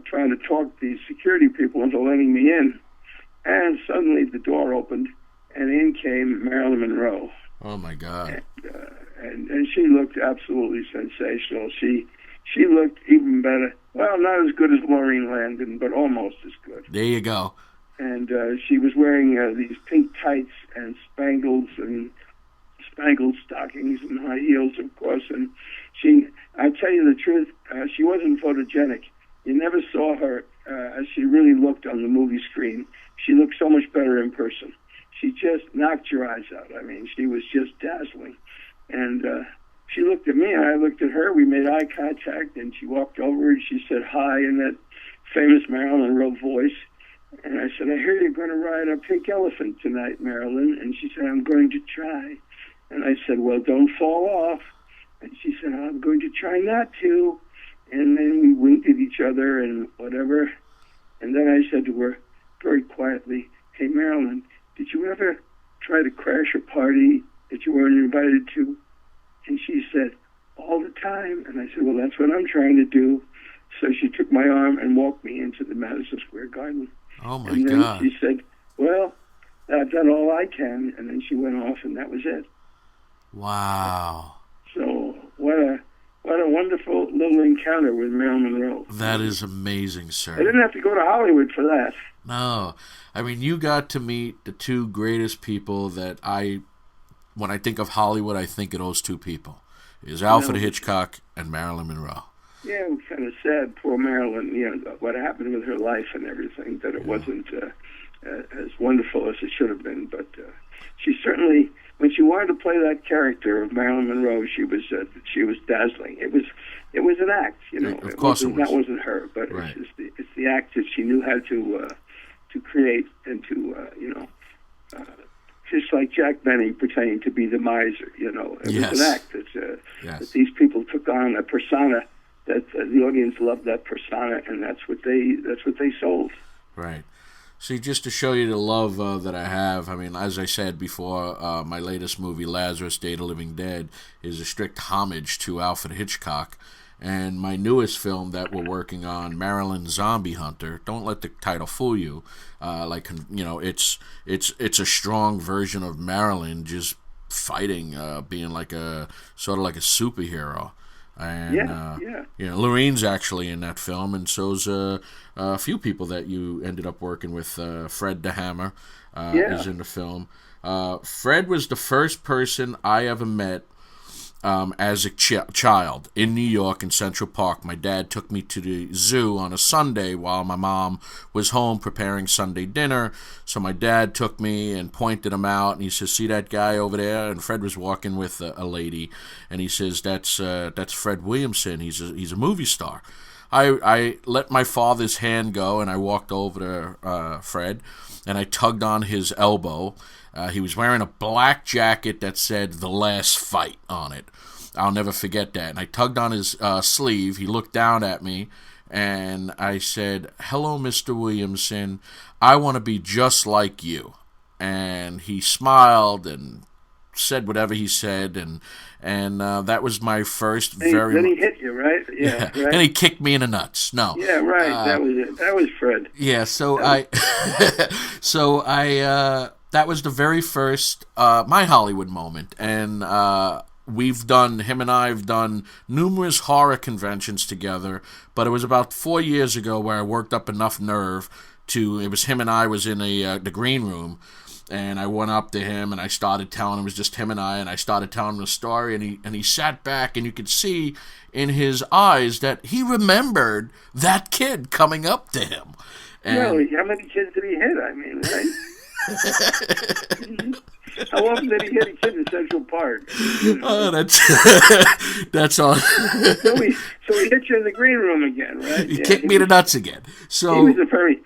trying to talk the security people into letting me in. And suddenly the door opened, and in came Marilyn Monroe. Oh, my God. And she looked absolutely sensational. She looked even better. Well, not as good as Maureen Landon, but almost as good. There you go. And she was wearing these pink tights and spangled stockings and high heels, of course. And I tell you the truth, she wasn't photogenic. You never saw her as she really looked on the movie screen. She looked so much better in person. She just knocked your eyes out. I mean, she was just dazzling. And she looked at me, and I looked at her. We made eye contact, and she walked over, and she said hi in that famous Marilyn Monroe voice. And I said, I hear you're going to ride a pink elephant tonight, Marilyn. And she said, I'm going to try. And I said, well, don't fall off. And she said, I'm going to try not to. And then we winked at each other and whatever. And then I said to her very quietly, hey, Marilyn, did you ever try to crash a party that you weren't invited to? And she said, all the time. And I said, well, that's what I'm trying to do. So she took my arm and walked me into the Madison Square Garden. Oh, my and then God. She said, well, I've done all I can. And then she went off, and that was it. Wow. So what a wonderful little encounter with Marilyn Monroe. That is amazing, sir. I didn't have to go to Hollywood for that. No. I mean, you got to meet the two greatest people that when I think of Hollywood, I think of those two people. Is Alfred Hitchcock and Marilyn Monroe. Yeah, it was kind of sad, poor Marilyn, what happened with her life and everything, that it wasn't as wonderful as it should have been. But she certainly, when she wanted to play that character of Marilyn Monroe, she was dazzling. It was an act, Of course it was. That wasn't her, but right. it's the act that she knew how to create and to just like Jack Benny pretending to be the miser. It was an act that these people took on a persona. That the audience loved that persona, and that's what they sold. Right. See, just to show you the love that I have, I mean, as I said before, my latest movie, Lazarus, Day of the Living Dead, is a strict homage to Alfred Hitchcock. And my newest film that we're working on, Maryland Zombie Hunter. Don't let the title fool you. It's a strong version of Maryland just fighting, being like a sort of like a superhero. And Lorraine's actually in that film, and so's a few people that you ended up working with. Fred the Hammer is in the film. Fred was the first person I ever met as a child in New York in Central Park. My dad took me to the zoo on a Sunday while my mom was home preparing Sunday dinner. So my dad took me and pointed him out, and he says, "See that guy over there?" And Fred was walking with a lady, and he says, "That's Fred Williamson. He's a movie star." I let my father's hand go, and I walked over to Fred, and I tugged on his elbow. He was wearing a black jacket that said "The Last Fight" on it. I'll never forget that. And I tugged on his sleeve. He looked down at me, and I said, "Hello, Mr. Williamson. I want to be just like you." And he smiled and said whatever he said, and that was my first Then he hit you, right? Yeah. Right? Then he kicked me in the nuts. No. Yeah, right. That was it. That was Fred. Yeah. So that was the very first my Hollywood moment, and him and I have done numerous horror conventions together, but it was about 4 years ago where I worked up enough nerve it was him and I was in the green room, and I went up to him and I started telling him, it was just him and I started telling him the story, and he sat back, and you could see in his eyes that he remembered that kid coming up to him. And, really? How many kids did he hit? I mean, right? How often did he hit a kid in Central Park? Oh, that's all. So he hit you in the green room again, right? He kicked me in the nuts again. So he's a very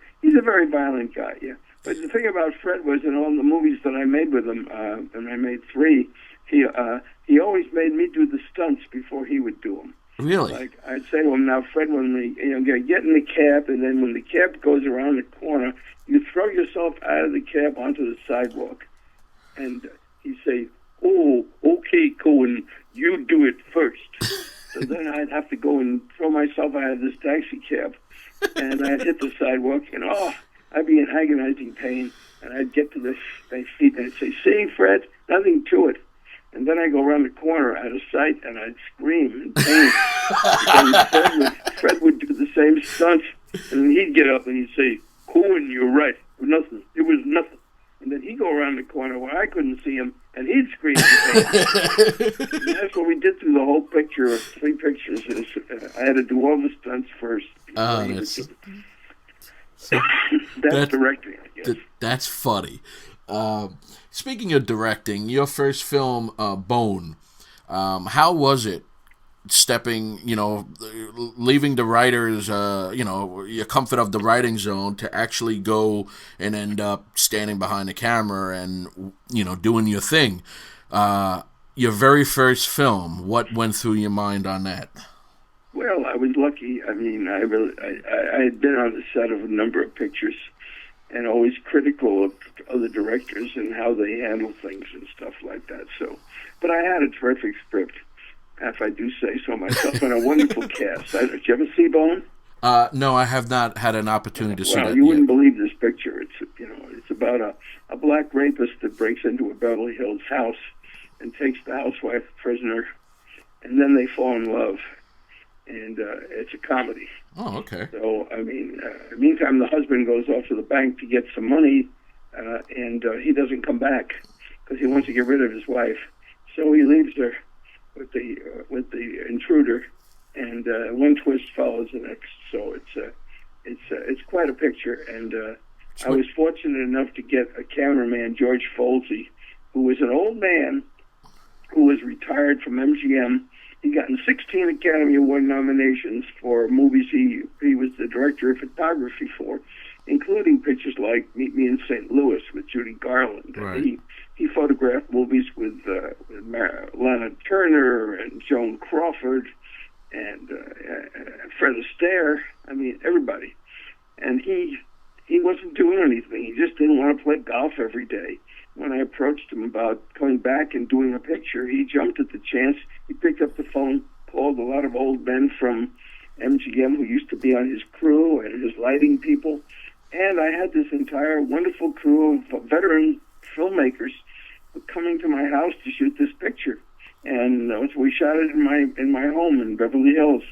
violent guy, yeah. But the thing about Fred was, in all the movies that I made with him, and I made 3, he always made me do the stunts before he would do them. Really? Like, I'd say to him, "Now, Fred, when get in the cab, and then when the cab goes around the corner, you throw yourself out of the cab onto the sidewalk." And he'd say, "Oh, okay, Cohen, you do it first." So then I'd have to go and throw myself out of this taxi cab, and I'd hit the sidewalk, and I'd be in agonizing pain, and I'd get to my feet, and I'd say, "See, Fred, nothing to it." And then I'd go around the corner out of sight, and I'd scream in pain. And Fred would do the same stunts, and he'd get up and he'd say, "Cohen, you're right. It was nothing." And then he'd go around the corner where I couldn't see him, and he'd scream in pain. And that's what we did through the whole picture of 3 pictures. I had to do all the stunts first. That's directing, I guess. That's funny. Speaking of directing, your first film, Bone, how was it leaving the writers, your comfort of the writing zone to actually go and end up standing behind the camera and, doing your thing? Your very first film, what went through your mind on that? Well, I was lucky. I mean, I had been on the set of a number of pictures, and always critical of other directors and how they handle things and stuff like that. So, but I had a terrific script, if I do say so myself, and a wonderful cast. Did you ever see Bone? No, I have not had an opportunity to see that. Well, you wouldn't believe this picture. It's about a black rapist that breaks into a Beverly Hills house and takes the housewife prisoner, and then they fall in love. And it's a comedy. Oh, okay. So, I mean, meantime, the husband goes off to the bank to get some money, and he doesn't come back because he wants to get rid of his wife. So he leaves her with the intruder, and one twist follows the next. So it's quite a picture. And I was fortunate enough to get a cameraman, George Folsey, who was an old man who was retired from MGM. He gotten 16 Academy Award nominations for movies he was the director of photography for, including pictures like Meet Me in St. Louis with Judy Garland. Right. He photographed movies with Lana Turner and Joan Crawford and Fred Astaire. I mean, everybody. And he wasn't doing anything. He just didn't want to play golf every day. When I approached him about coming back and doing a picture, he jumped at the chance. He picked up the phone, called a lot of old men from MGM who used to be on his crew and his lighting people. And I had this entire wonderful crew of veteran filmmakers coming to my house to shoot this picture. And we shot it in my home in Beverly Hills.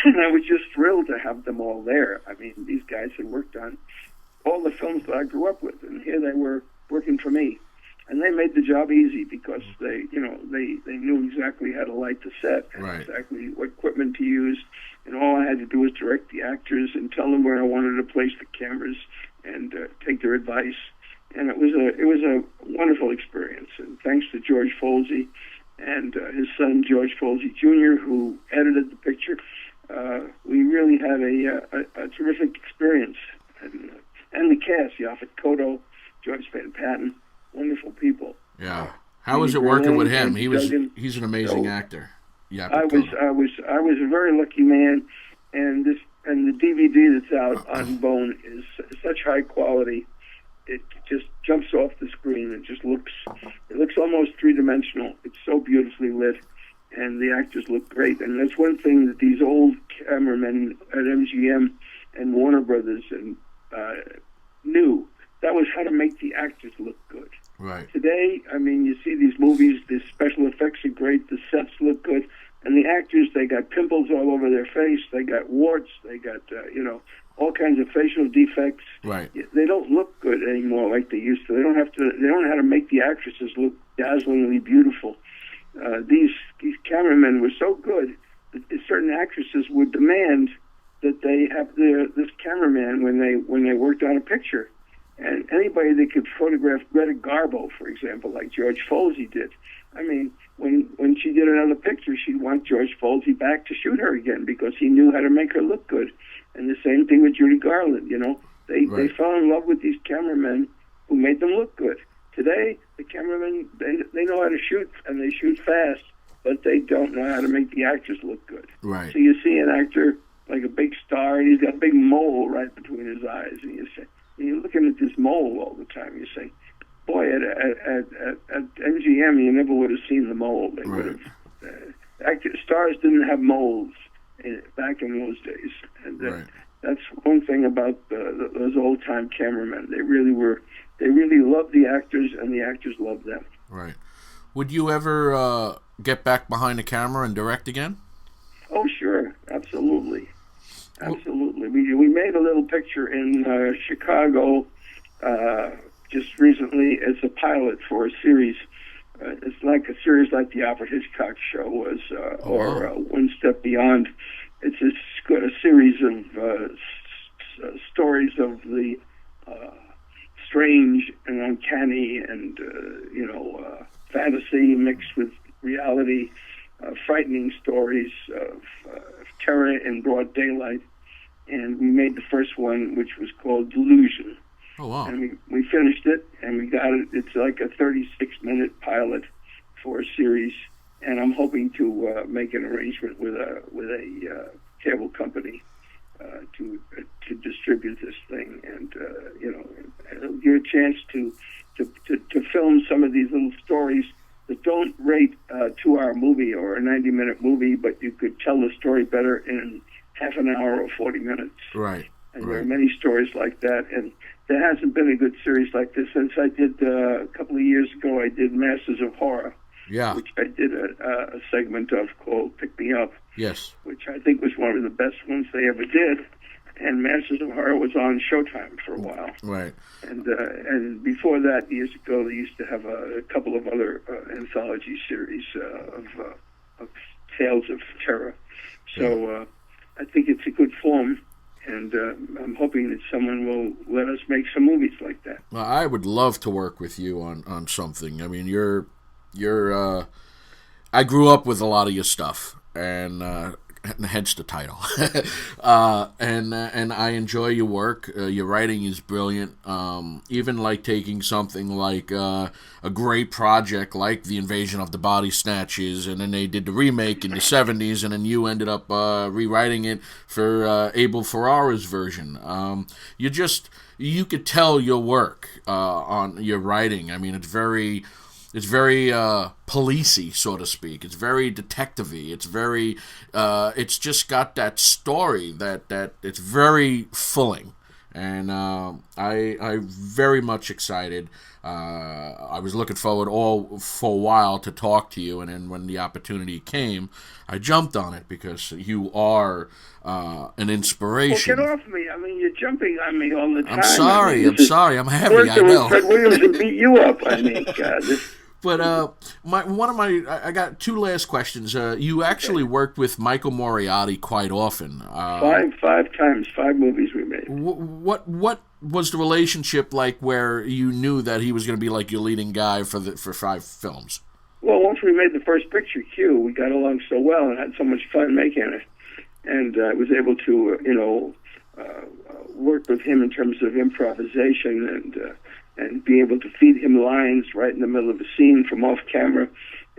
And I was just thrilled to have them all there. I mean, these guys had worked on all the films that I grew up with, and here they were working for me. And they made the job easy because they knew exactly how to light the set and right. exactly what equipment to use. And all I had to do was direct the actors and tell them where I wanted to place the cameras and take their advice. And it was a wonderful experience. And thanks to George Folsey and his son George Folsey Jr., who edited the picture, we really had a terrific experience. And the cast, Yaphet Kotto, George Van Patten, wonderful people. Yeah. How was it working with him? He's an amazing actor. Yeah. I was a very lucky man, and the DVD that's out on Bone is such high quality. It just jumps off the screen. It looks almost three-dimensional. It's so beautifully lit, and the actors look great. And that's one thing that these old cameramen at MGM and Warner Brothers knew. That was how to make the actors look good. Right. Today, I mean, you see these movies, the special effects are great, the sets look good, and the actors, they got pimples all over their face, they got warts, they got, all kinds of facial defects. Right. They don't look good anymore like they used to. They don't know how to make the actresses look dazzlingly beautiful. These cameramen were so good that certain actresses would demand that they have this cameraman when they worked on a picture. And anybody that could photograph Greta Garbo, for example, like George Folsey did. I mean, when she did another picture, she'd want George Folsey back to shoot her again because he knew how to make her look good. And the same thing with Judy Garland, They fell in love with these cameramen who made them look good. Today, the cameramen, they know how to shoot, and they shoot fast, but they don't know how to make the actors look good. Right. So you see an actor like a big star, and he's got a big mole right between his eyes, and you're looking at this mole all the time. You say, boy, at MGM, you never would have seen the mole. They would have. Stars didn't have moles back in those days. And that's one thing about those old-time cameramen. They really loved the actors, and the actors loved them. Right. Would you ever get back behind the camera and direct again? Oh, sure. Absolutely. Absolutely. We made a little picture in Chicago just recently as a pilot for a series. It's like a series like the Alfred Hitchcock Show was, or One Step Beyond. It's a series of stories of the strange and uncanny and, fantasy mixed with reality, frightening stories of terror in broad daylight. And we made the first one, which was called Delusion. Oh, wow. And we finished it, and we got it. It's like a 36-minute pilot for a series, and I'm hoping to make an arrangement with a cable company to distribute this thing, and it'll give a chance to film some of these little stories that don't rate a 2-hour movie or a 90-minute movie, but you could tell the story better in half an hour or 40 minutes. Right. And there are many stories like that, and there hasn't been a good series like this since I did a couple of years ago. I did Masters of Horror, which I did a segment of called Pick Me Up, which I think was one of the best ones they ever did. And Masters of Horror was on Showtime for a while. Right. And before that, years ago, they used to have a couple of other anthology series of tales of terror. So I think it's a good form, and I'm hoping that someone will let us make some movies like that. Well, I would love to work with you on something. I mean, you're I grew up with a lot of your stuff, and hence the title. And I enjoy your work. Your writing is brilliant. Even like taking something like a great project like The Invasion of the Body Snatchers, and then they did the remake in the 70s, and then you ended up rewriting it for Abel Ferrara's version. You could tell your work on your writing. I mean, it's very policey, so to speak. It's very detective-y. It's very it's just got that story that it's very fulling. And I very much excited. I was looking forward for a while to talk to you, and then when the opportunity came, I jumped on it because you are an inspiration. Well, get off me! I mean, you're jumping on me all the time. I'm sorry. I'm heavy. I know. Fred Williams would beat you up. I mean, God. But I got two last questions. You actually worked with Michael Moriarty quite often. Five times, 5 movies we made. What was the relationship like, where you knew that he was going to be like your leading guy for 5 films? Well, once we made the first picture, Q, we got along so well and had so much fun making it, and I was able to work with him in terms of improvisation and be able to feed him lines right in the middle of a scene from off camera.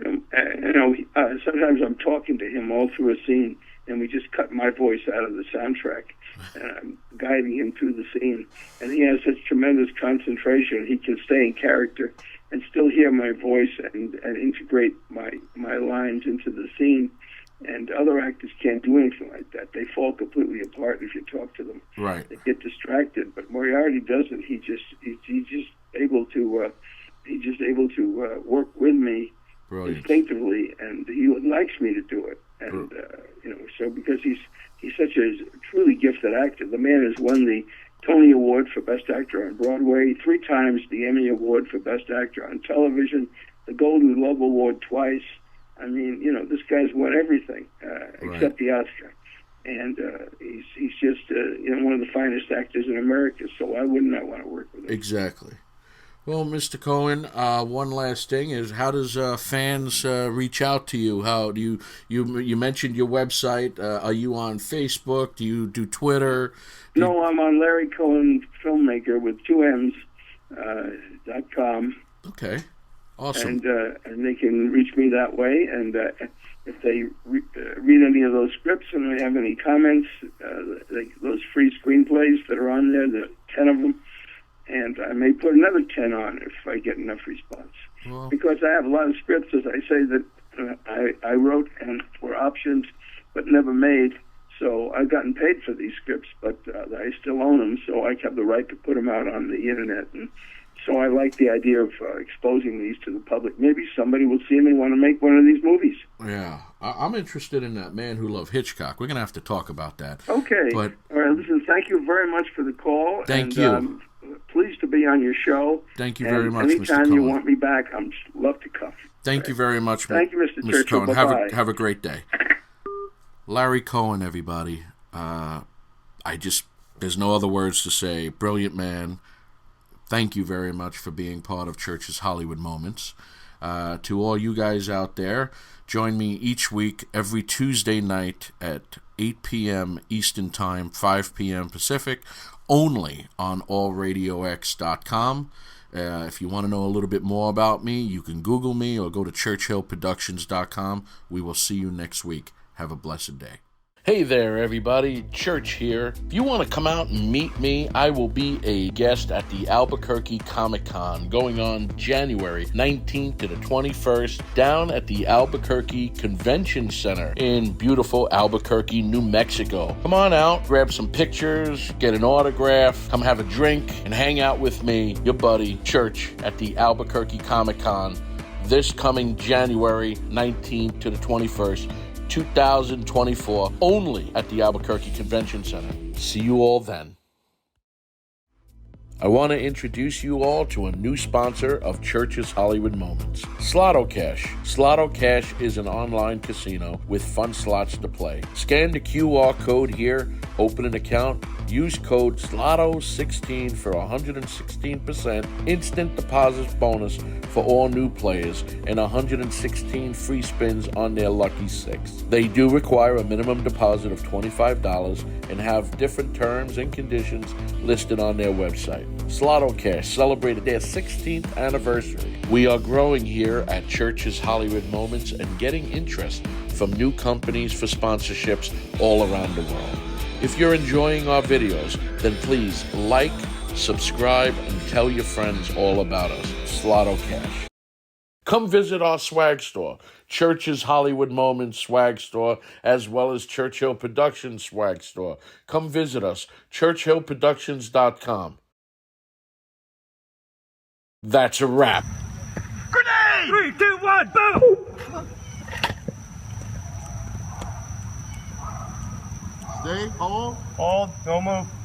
Sometimes I'm talking to him all through a scene, and we just cut my voice out of the soundtrack, and I'm guiding him through the scene. And he has such tremendous concentration; he can stay in character and still hear my voice and integrate my lines into the scene. And other actors can't do anything like that. They fall completely apart if you talk to them. Right. They get distracted. But Moriarty doesn't. He's just able to work with me. Brilliant. Instinctively, and he likes me to do it. And so because he's such a truly gifted actor. The man has won the Tony Award for Best Actor on Broadway 3 times, the Emmy Award for Best Actor on Television, the Golden Globe Award twice. I mean, this guy's won everything except the Oscar, and he's just one of the finest actors in America. So why wouldn't I want to work with him? Exactly. Well, Mr. Cohen, one last thing is, how does fans reach out to you? How do you mentioned your website? Are you on Facebook? Do you do Twitter? No, I'm on LarryCohen Filmmaker with 2 M's .com. Okay. Awesome. And they can reach me that way. And if they read any of those scripts and they have any comments, those free screenplays that are on there, the 10 of them, and I may put another 10 on if I get enough response. Well, because I have a lot of scripts, as I say, that I wrote and were optioned but never made. So I've gotten paid for these scripts, but I still own them, so I have the right to put them out on the internet. And so I like the idea of exposing these to the public. Maybe somebody will see them and want to make one of these movies. Yeah. I'm interested in that Man Who Loved Hitchcock. We're going to have to talk about that. Okay. But, all right, listen, thank you very much for the call. Thank you. Pleased to be on your show. Thank you very much, Mr. Cohen. Anytime you want me back, I'm love to come. Thank you very much, Thank you, Mr. Churchill. Cohen. Bye-bye. Have a great day. Larry Cohen, everybody. There's no other words to say. Brilliant man. Thank you very much for being part of Church's Hollywood Moments. To all you guys out there, join me each week, every Tuesday night at 8 p.m. Eastern Time, 5 p.m. Pacific, only on AllRadio.x.com. If you want to know a little bit more about me, you can Google me or go to ChurchillProductions.com. We will see you next week. Have a blessed day. Hey there, everybody. Church here. If you want to come out and meet me, I will be a guest at the Albuquerque Comic Con going on January 19th to the 21st down at the Albuquerque Convention Center in beautiful Albuquerque, New Mexico. Come on out, grab some pictures, get an autograph, come have a drink, and hang out with me, your buddy, Church, at the Albuquerque Comic Con this coming January 19th to the 21st. 2024, only at the Albuquerque Convention Center. See you all then. I want to introduce you all to a new sponsor of Church's Hollywood Moments, Slotto Cash. Slotto Cash is an online casino with fun slots to play. Scan the QR code here, open an account, use code SLOTTO16 for 116% instant deposit bonus for all new players and 116 free spins on their Lucky 6. They do require a minimum deposit of $25 and have different terms and conditions listed on their website. Slotto Cash celebrated their 16th anniversary. We are growing here at Church's Hollywood Moments and getting interest from new companies for sponsorships all around the world. If you're enjoying our videos, then please like, subscribe, and tell your friends all about us. Slotto Cash. Come visit our swag store, Church's Hollywood Moments swag store, as well as Churchill Productions swag store. Come visit us, churchillproductions.com. That's a wrap. Grenade! 3, 2, 1, boom! Stay, hold. Hold, don't move.